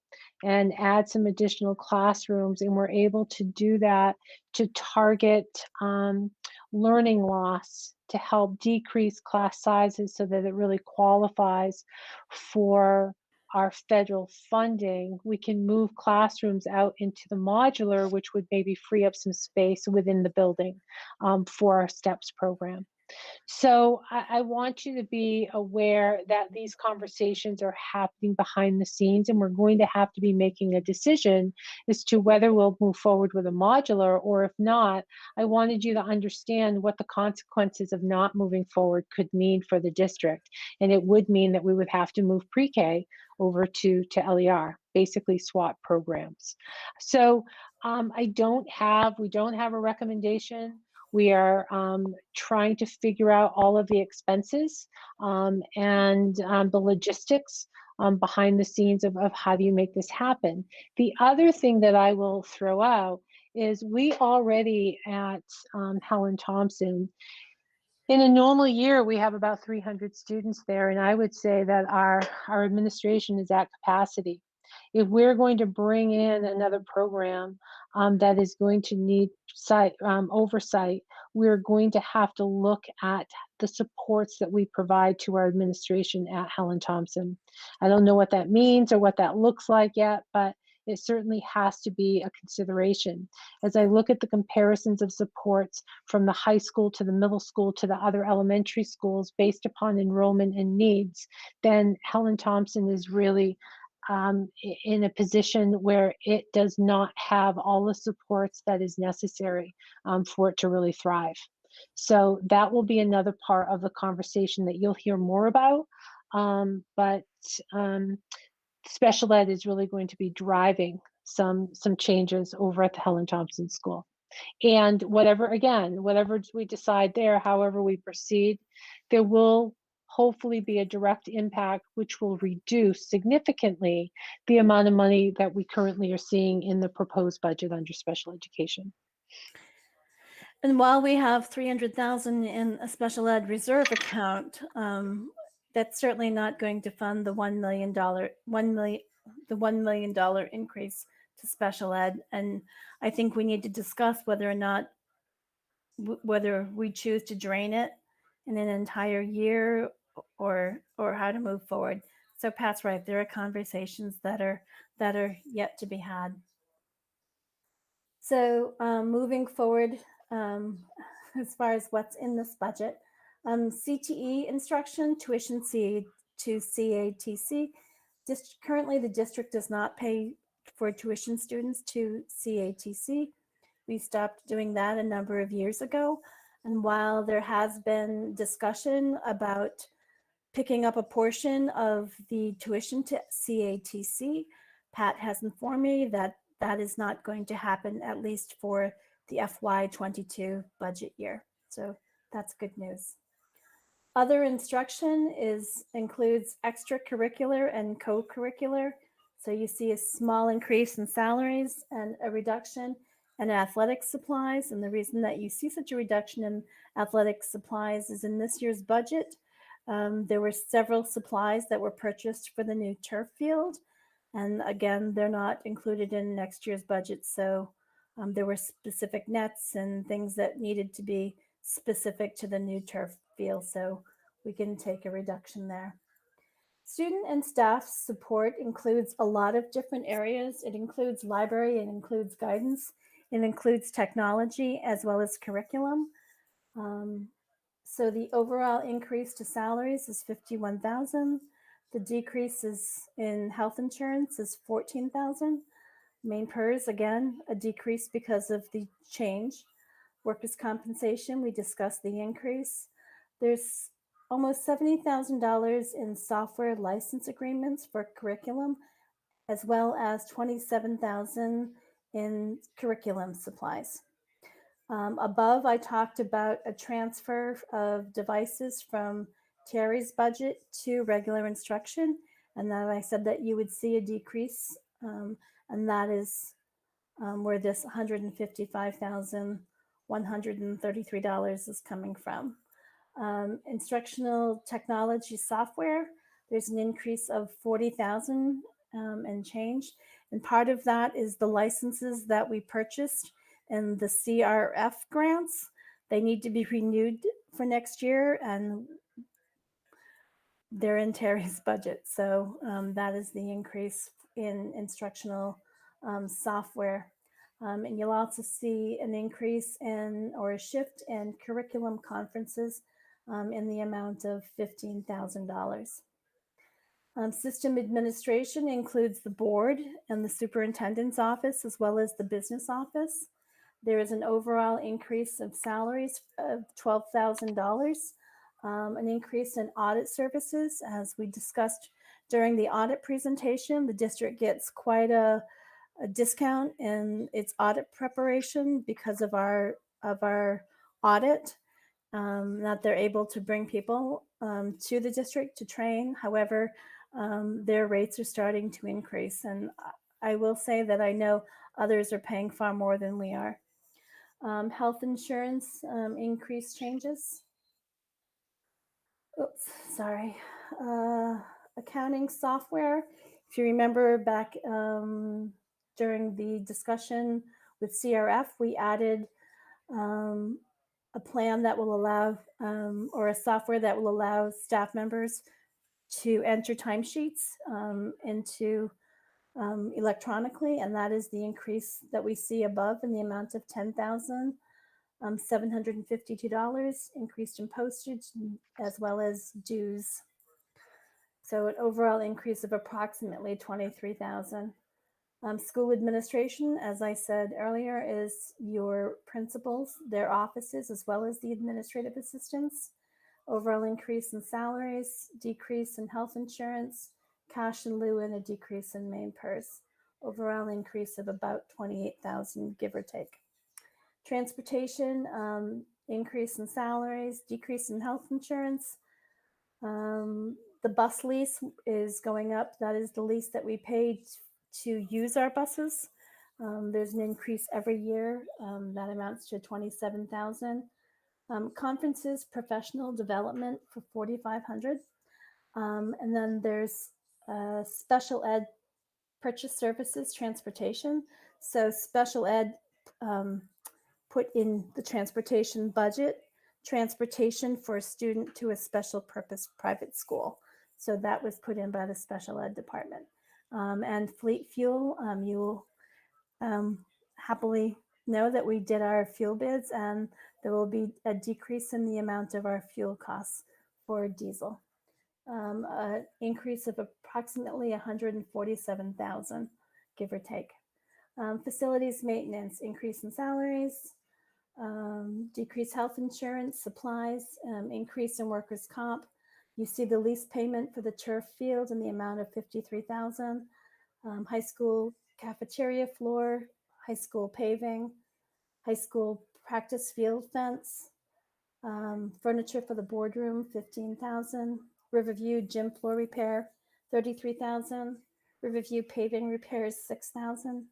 and add some additional classrooms, and we're able to do that to target learning loss to help decrease class sizes so that it really qualifies for our federal funding, we can move classrooms out into the modular, which would maybe free up some space within the building for our STEPS program. So I want you to be aware that these conversations are happening behind the scenes, and we're going to have to be making a decision as to whether we'll move forward with a modular, or if not, I wanted you to understand what the consequences of not moving forward could mean for the district. And it would mean that we would have to move pre-K over to LER, basically swap programs. So we don't have a recommendation. We are trying to figure out all of the expenses and the logistics behind the scenes of how do you make this happen. The other thing that I will throw out is we already at Helen Thompson, in a normal year, we have about 300 students there, and I would say that our administration is at capacity. If we're going to bring in another program that is going to need oversight, we're going to have to look at the supports that we provide to our administration at Helen Thompson. I don't know what that means or what that looks like yet, but it certainly has to be a consideration. As I look at the comparisons of supports from the high school to the middle school to the other elementary schools based upon enrollment and needs, then Helen Thompson is really in a position where it does not have all the supports that is necessary for it to really thrive. So that will be another part of the conversation that you'll hear more about. But special ed is really going to be driving some changes over at the Helen Thompson School. And whatever we decide there, however we proceed, there will hopefully be a direct impact which will reduce significantly the amount of money that we currently are seeing in the proposed budget under special education. And while we have 300,000 in a special ed reserve account, that's certainly not going to fund the $1 million increase to special ed. And I think we need to discuss whether or not whether we choose to drain it in an entire year or how to move forward. So Pat's right, there are conversations that are yet to be had. So moving forward, as far as what's in this budget, CTE instruction, tuition to CATC. Currently, the district does not pay for tuition students to CATC. We stopped doing that a number of years ago. And while there has been discussion about picking up a portion of the tuition to CATC, Pat has informed me that that is not going to happen, at least for the FY22 budget year. So that's good news. Other instruction includes extracurricular and co-curricular. So you see a small increase in salaries and a reduction in athletic supplies. And the reason that you see such a reduction in athletic supplies is in this year's budget, there were several supplies that were purchased for the new turf field. And again, they're not included in next year's budget. So there were specific nets and things that needed to be specific to the new turf field. So we can take a reduction there. Student and staff support includes a lot of different areas. It includes library, it includes guidance, it includes technology as well as curriculum. So the overall increase to salaries is $51,000. The decreases in health insurance is $14,000. Main PERS, again, a decrease because of the change. Workers' compensation, we discussed the increase. There's almost $70,000 in software license agreements for curriculum, as well as $27,000 in curriculum supplies. Above, I talked about a transfer of devices from Terry's budget to regular instruction, and then I said that you would see a decrease, and that is where this $155,133 is coming from. Instructional technology software, there's an increase of $40,000 and change, and part of that is the licenses that we purchased and the CRF grants. They need to be renewed for next year, and they're in Terry's budget. So that is the increase in instructional software. And you'll also see an increase in or a shift in curriculum conferences in the amount of $15,000. System administration includes the board and the superintendent's office, as well as the business office. There is an overall increase of salaries of $12,000, an increase in audit services. As we discussed during the audit presentation, the district gets quite a discount in its audit preparation because of our audit. That they're able to bring people to the district to train. However, their rates are starting to increase. And I will say that I know others are paying far more than we are. Health insurance increase changes. Oops, sorry. Accounting software. If you remember back during the discussion with CRF, we added a plan that will allow, or a software that will allow staff members to enter timesheets into electronically, and that is the increase that we see above in the amount of $10,752 increased in postage as well as dues. So an overall increase of approximately $23,000. School administration, as I said earlier, is your principals, their offices, as well as the administrative assistants. Overall increase in salaries, decrease in health insurance, cash in lieu, and a decrease in main purse. Overall increase of about $28,000, give or take. Transportation, increase in salaries, decrease in health insurance. The bus lease is going up. That is the lease that we paid to use our buses. There's an increase every year. That amounts to $27,000. Conferences, professional development for $4,500. And then there's special ed purchase services, transportation. So special ed put in the transportation budget, transportation for a student to a special purpose private school. So that was put in by the special ed department. And fleet fuel, you will happily know that we did our fuel bids, and there will be a decrease in the amount of our fuel costs for diesel. An increase of approximately $147,000, give or take. Facilities maintenance, increase in salaries, decrease health insurance, supplies, increase in workers' comp. You see the lease payment for the turf field in the amount of $53,000. High school cafeteria floor, high school paving, high school practice field fence, furniture for the boardroom, $15,000. Riverview gym floor repair, $33,000. Riverview paving repairs, $6,000.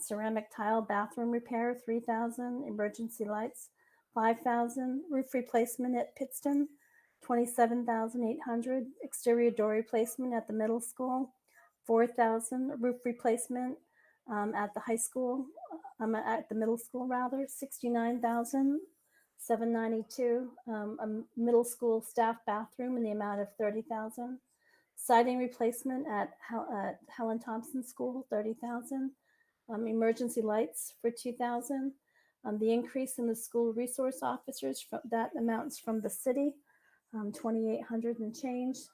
Ceramic tile bathroom repair, $3,000. Emergency lights, $5,000. Roof replacement at Pittston, $27,800. Exterior door replacement at the middle school, $4,000. Roof replacement at the high school, at the middle school rather, $69,792. A middle school staff bathroom in the amount of $30,000. Siding replacement at Helen Thompson School, $30,000. Emergency lights for $2,000. The increase in the school resource officers, that amounts from the city, $2,800 and change.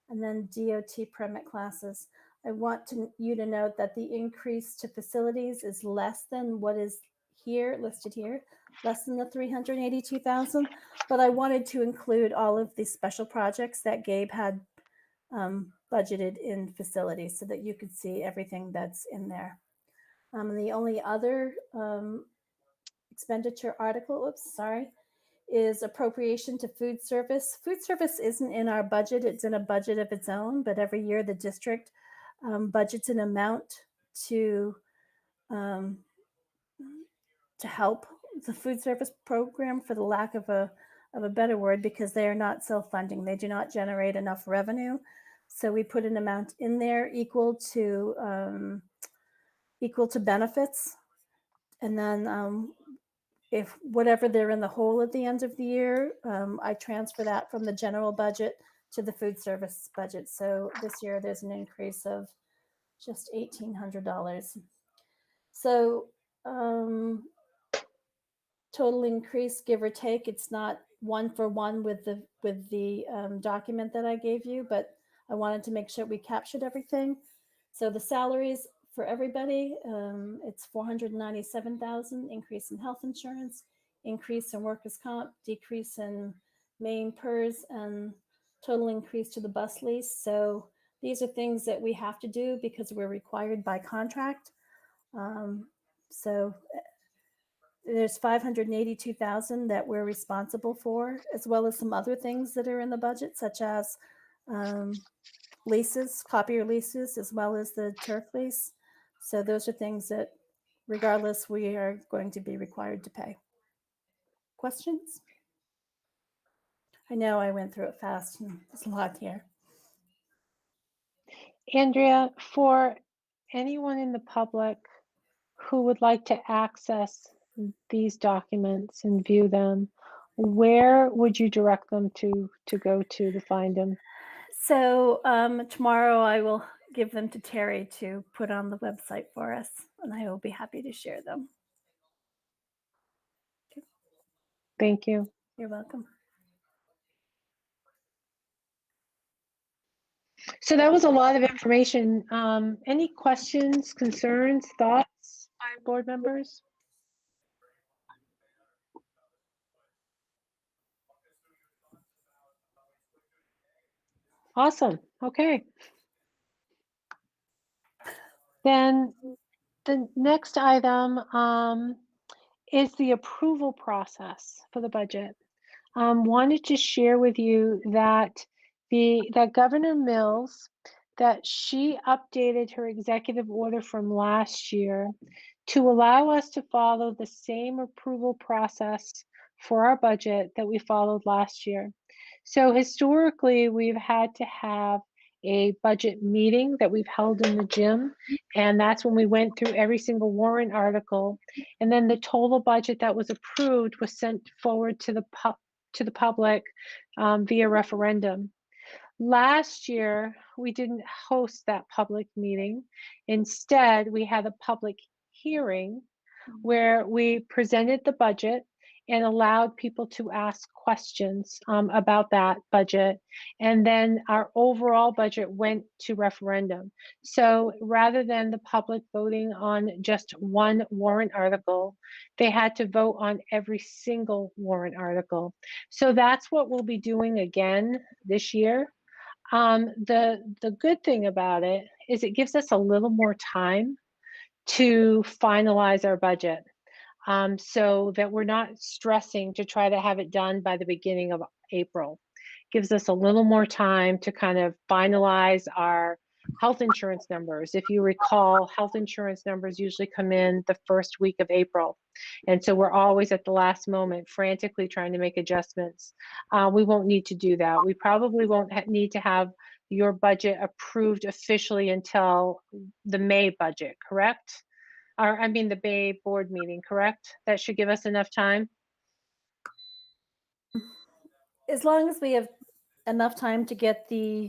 And then DOT permit classes. I want you to note that the increase to facilities is less than what is here, listed here, less than the $382,000. But I wanted to include all of the special projects that Gabe had budgeted in facilities so that you could see everything that's in there. The only other expenditure article, is appropriation to food service. Food service isn't in our budget. It's in a budget of its own, but every year the district budgets an amount to help the food service program, for the lack of a better word, because they are not self-funding. They do not generate enough revenue. So we put an amount in there equal to benefits. And then if whatever they're in the hole at the end of the year, I transfer that from the general budget to the food service budget. So this year there's an increase of just $1,800. So total increase, give or take, it's not one for one with the document that I gave you, but I wanted to make sure we captured everything. So the salaries for everybody, it's 497,000, increase in health insurance, increase in workers' comp, decrease in main PERS, and total increase to the bus lease. So these are things that we have to do because we're required by contract. So there's 582,000 that we're responsible for, as well as some other things that are in the budget, such as leases, copier leases, as well as the turf lease. So those are things that, regardless, we are going to be required to pay. Questions? I know I went through it fast, and there's a lot here. Andrea, for anyone in the public who would like to access these documents and view them, where would you direct them to go to find them? So tomorrow I will give them to Terry to put on the website for us, and I will be happy to share them. Okay. Thank you. You're welcome. So that was a lot of information. Any questions, concerns, thoughts by board members? Awesome. Okay. Then the next item is the approval process for the budget. Wanted to share with you that that Governor Mills, that she updated her executive order from last year to allow us to follow the same approval process for our budget that we followed last year. So historically, we've had to have a budget meeting that we've held in the gym, and that's when we went through every single warrant article, and then the total budget that was approved was sent forward to the public via referendum. Last year, we didn't host that public meeting. Instead, we had a public hearing where we presented the budget and allowed people to ask questions about that budget. And then our overall budget went to referendum. So rather than the public voting on just one warrant article, they had to vote on every single warrant article. So that's what we'll be doing again this year. The good thing about it is it gives us a little more time to finalize our budget, so that we're not stressing to try to have it done by the beginning of April. Gives us a little more time to kind of finalize our health insurance numbers. If you recall, health insurance numbers usually come in the first week of April. And so we're always at the last moment frantically trying to make adjustments. We won't need to do that. We probably won't need to have your budget approved officially until the May budget, correct? Or I mean the May board meeting, correct? That should give us enough time. As long as we have enough time to get the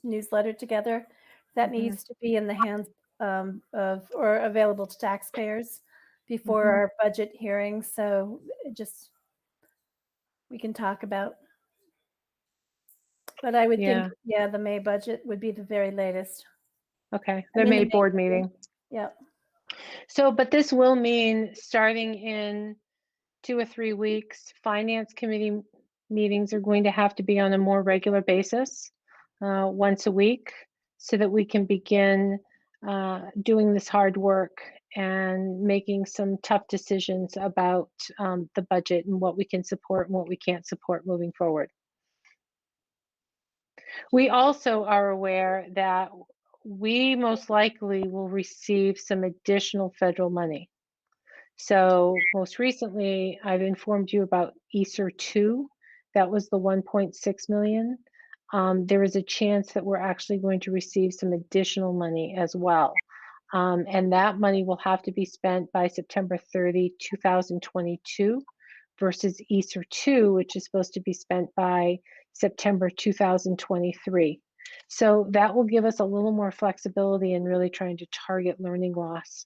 newsletter together, that needs to be in the hands of or available to taxpayers before our budget hearing. So we can talk about. But I would think, yeah, the May budget would be the very latest. Okay, the May board meeting. Yeah. So, but this will mean starting in 2 or 3 weeks, finance committee meetings are going to have to be on a more regular basis, once a week, so that we can begin doing this hard work and making some tough decisions about the budget and what we can support and what we can't support moving forward. We also are aware that we most likely will receive some additional federal money. So most recently, I've informed you about ESER 2. That was the 1.6 million. There is a chance that we're actually going to receive some additional money as well. And that money will have to be spent by September 30, 2022 versus ESER 2, which is supposed to be spent by September 2023. So that will give us a little more flexibility in really trying to target learning loss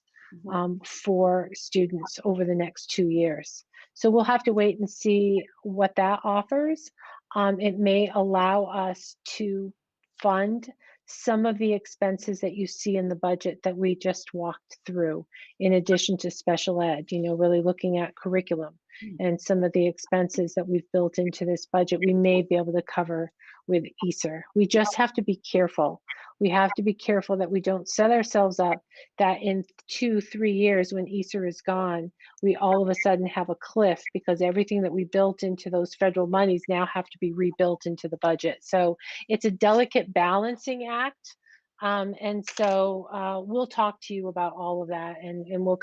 for students over the next 2 years. So we'll have to wait and see what that offers. It may allow us to fund some of the expenses that you see in the budget that we just walked through, in addition to special ed, really looking at curriculum and some of the expenses that we've built into this budget, we may be able to cover with ESER. We just have to be careful. We have to be careful that we don't set ourselves up that in 2-3 years when ESER is gone, we all of a sudden have a cliff because everything that we built into those federal monies now have to be rebuilt into the budget. So it's a delicate balancing act. And so we'll talk to you about all of that, and we'll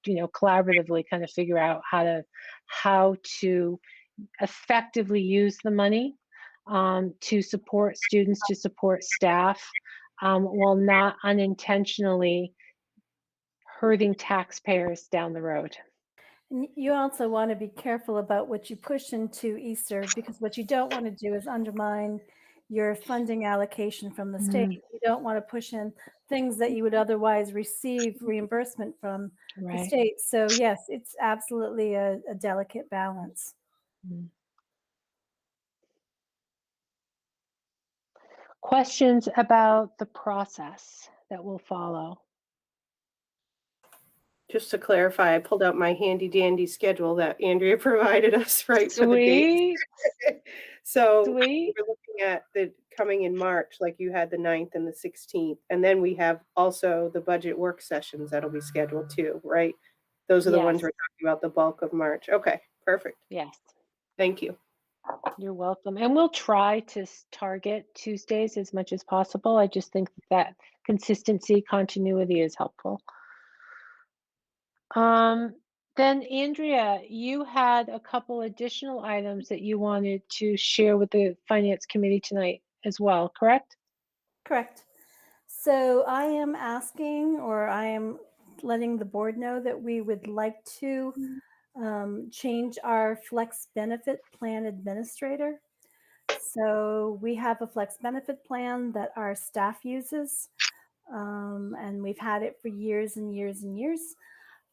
collaboratively kind of figure out how to effectively use the money to support students, to support staff, while not unintentionally hurting taxpayers down the road. And you also want to be careful about what you push into ESER, because what you don't want to do is undermine your funding allocation from the state. You don't want to push in things that you would otherwise receive reimbursement from the state. So yes, it's absolutely a delicate balance. Questions about the process that will follow? Just to clarify, I pulled out my handy dandy schedule that Andrea provided us for the dates. So we're looking at the coming in March, like you had the 9th and the 16th. And then we have also the budget work sessions that'll be scheduled too, right? Those are the ones we're talking about, the bulk of March. Okay, perfect. Yes. Thank you. You're welcome. And we'll try to target Tuesdays as much as possible. I just think that consistency, continuity is helpful. Then Andrea, you had a couple additional items that you wanted to share with the Finance Committee tonight as well, correct? Correct. So I am asking, or I am letting the board know that we would like to change our flex benefit plan administrator. So we have a flex benefit plan that our staff uses, and we've had it for years and years and years.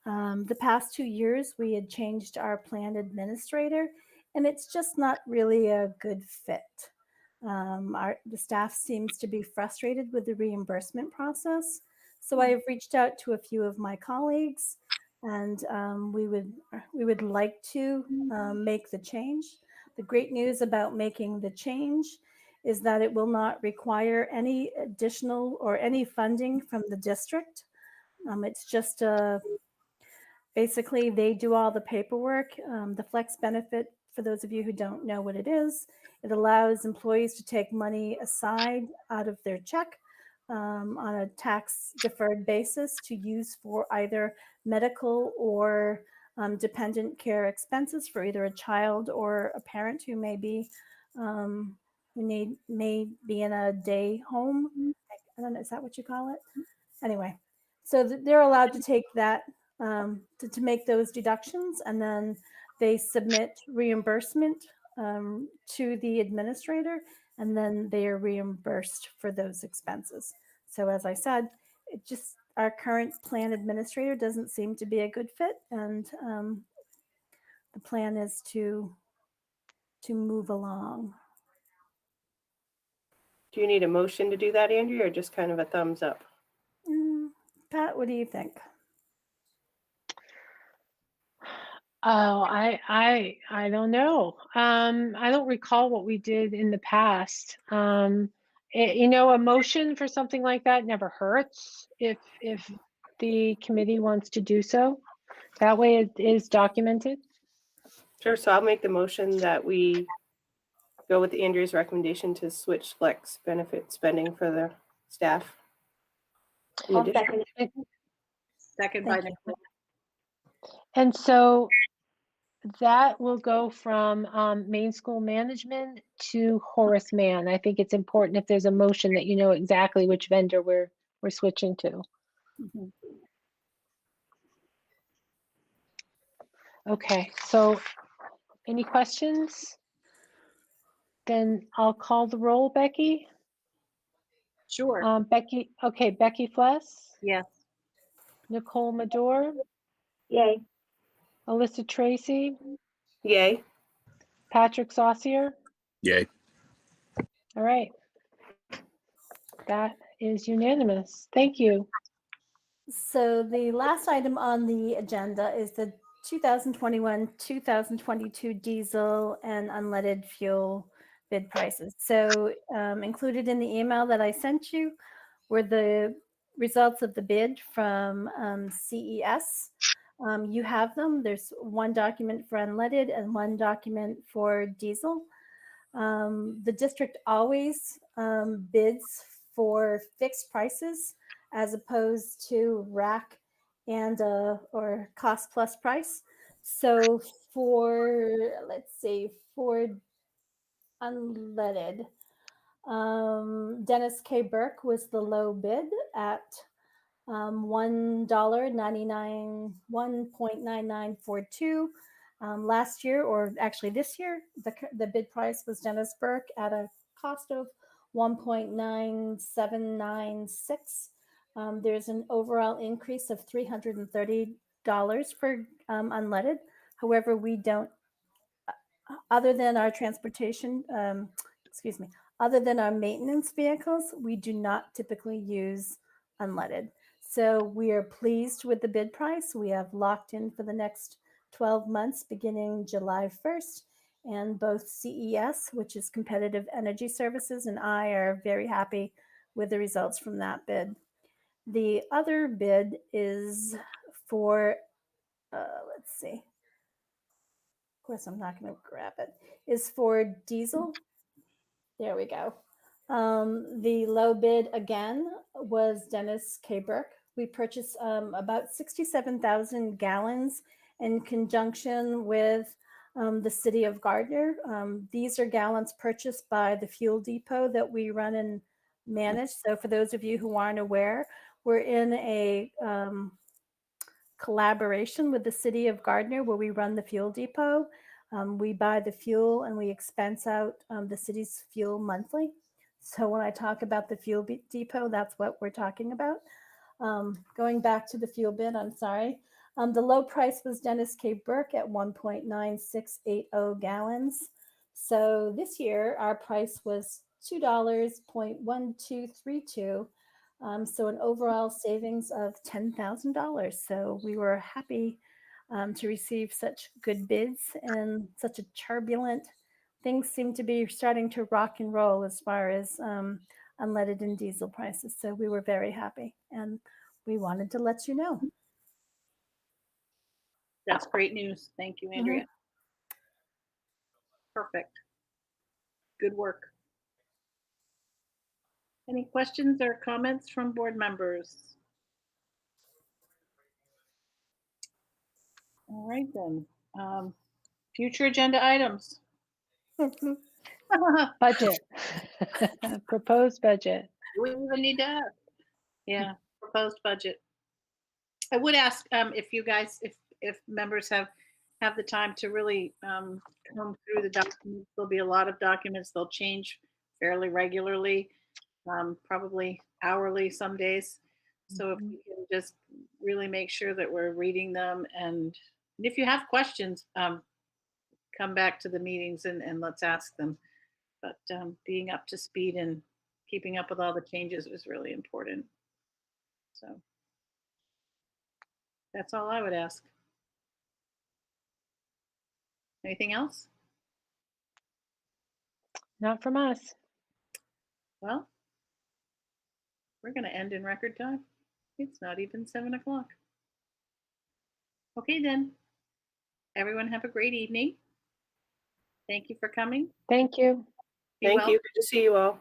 The past 2 years, we had changed our plan administrator, and it's just not really a good fit. The staff seems to be frustrated with the reimbursement process. So I have reached out to a few of my colleagues, and we would like to make the change. The great news about making the change is that it will not require any additional or any funding from the district. It's just basically they do all the paperwork. The flex benefit, for those of you who don't know what it is, it allows employees to take money aside out of their check on a tax deferred basis to use for either medical or dependent care expenses for either a child or a parent who may be may be in a day home. I don't know, is that what you call it? Anyway, so they're allowed to take that to make those deductions, and then they submit reimbursement to the administrator, and then they are reimbursed for those expenses. So as I said, our current plan administrator doesn't seem to be a good fit, and the plan is to move along. Do you need a motion to do that, Andrea, or just kind of a thumbs up? Pat, what do you think? Oh, I don't know. I don't recall what we did in the past. A motion for something like that never hurts if the committee wants to do so. That way it is documented. Sure. So I'll make the motion that we go with Andrea's recommendation to switch flex benefit spending for the staff. Second by Nicole. And so that will go from main school management to Horace Mann. I think it's important if there's a motion that you know exactly which vendor we're switching to. Okay, so any questions? Then I'll call the roll, Becky. Sure. Becky Fless, Yes. Nicole Madore, Yay. Alyssa Tracy, Yay. Patrick Saucier. Yay. All right. That is unanimous. Thank you. So the last item on the agenda is the 2021-2022 diesel and unleaded fuel bid prices. So included in the email that I sent you were the results of the bid from CES. You have them. There's one document for unleaded and one document for diesel. The district always bids for fixed prices as opposed to rack and or cost plus price. So for, let's see, for unleaded, Dennis K. Burke was the low bid at $1.9942. Last year, or actually this year, the bid price was Dennis Burke at a cost of 1.9796. There's an overall increase of $330 for unleaded. However, we don't, other than our transportation, other than our maintenance vehicles, we do not typically use unleaded. So we are pleased with the bid price. We have locked in for the next 12 months beginning July 1st. And both CES, which is Competitive Energy Services, and I are very happy with the results from that bid. The other bid is for, let's see. Of course, I'm not going to grab it. Is for diesel. There we go. The low bid again was Dennis K. Burke. We purchased about 67,000 gallons in conjunction with the city of Gardner. These are gallons purchased by the fuel depot that we run and manage. So for those of you who aren't aware, we're in a collaboration with the city of Gardner where we run the fuel depot. We buy the fuel and we expense out the city's fuel monthly. So when I talk about the fuel depot, that's what we're talking about. Going back to the fuel bid, I'm sorry. The low price was Dennis K. Burke at 1.9680 gallons. So this year our price was $2.1232. So an overall savings of $10,000. So we were happy to receive such good bids, and such a turbulent things seem to be starting to rock and roll as far as unleaded and diesel prices. So we were very happy, and we wanted to let you know. That's great news. Thank you, Andrea. Perfect. Good work. Any questions or comments from board members? All right then. Future agenda items. Budget. Proposed budget. Do we even need to ask? Yeah, proposed budget. I would ask if you guys, if members have the time to really comb through the documents. There'll be a lot of documents. They'll change fairly regularly, probably hourly some days. So if we can just really make sure that we're reading them, and if you have questions, come back to the meetings and let's ask them. But being up to speed and keeping up with all the changes was really important. So that's all I would ask. Anything else? Not from us. Well, we're going to end in record time. It's not even 7 o'clock. Okay, then. Everyone have a great evening. Thank you for coming. Thank you. Be Thank well. you. Good to see you all.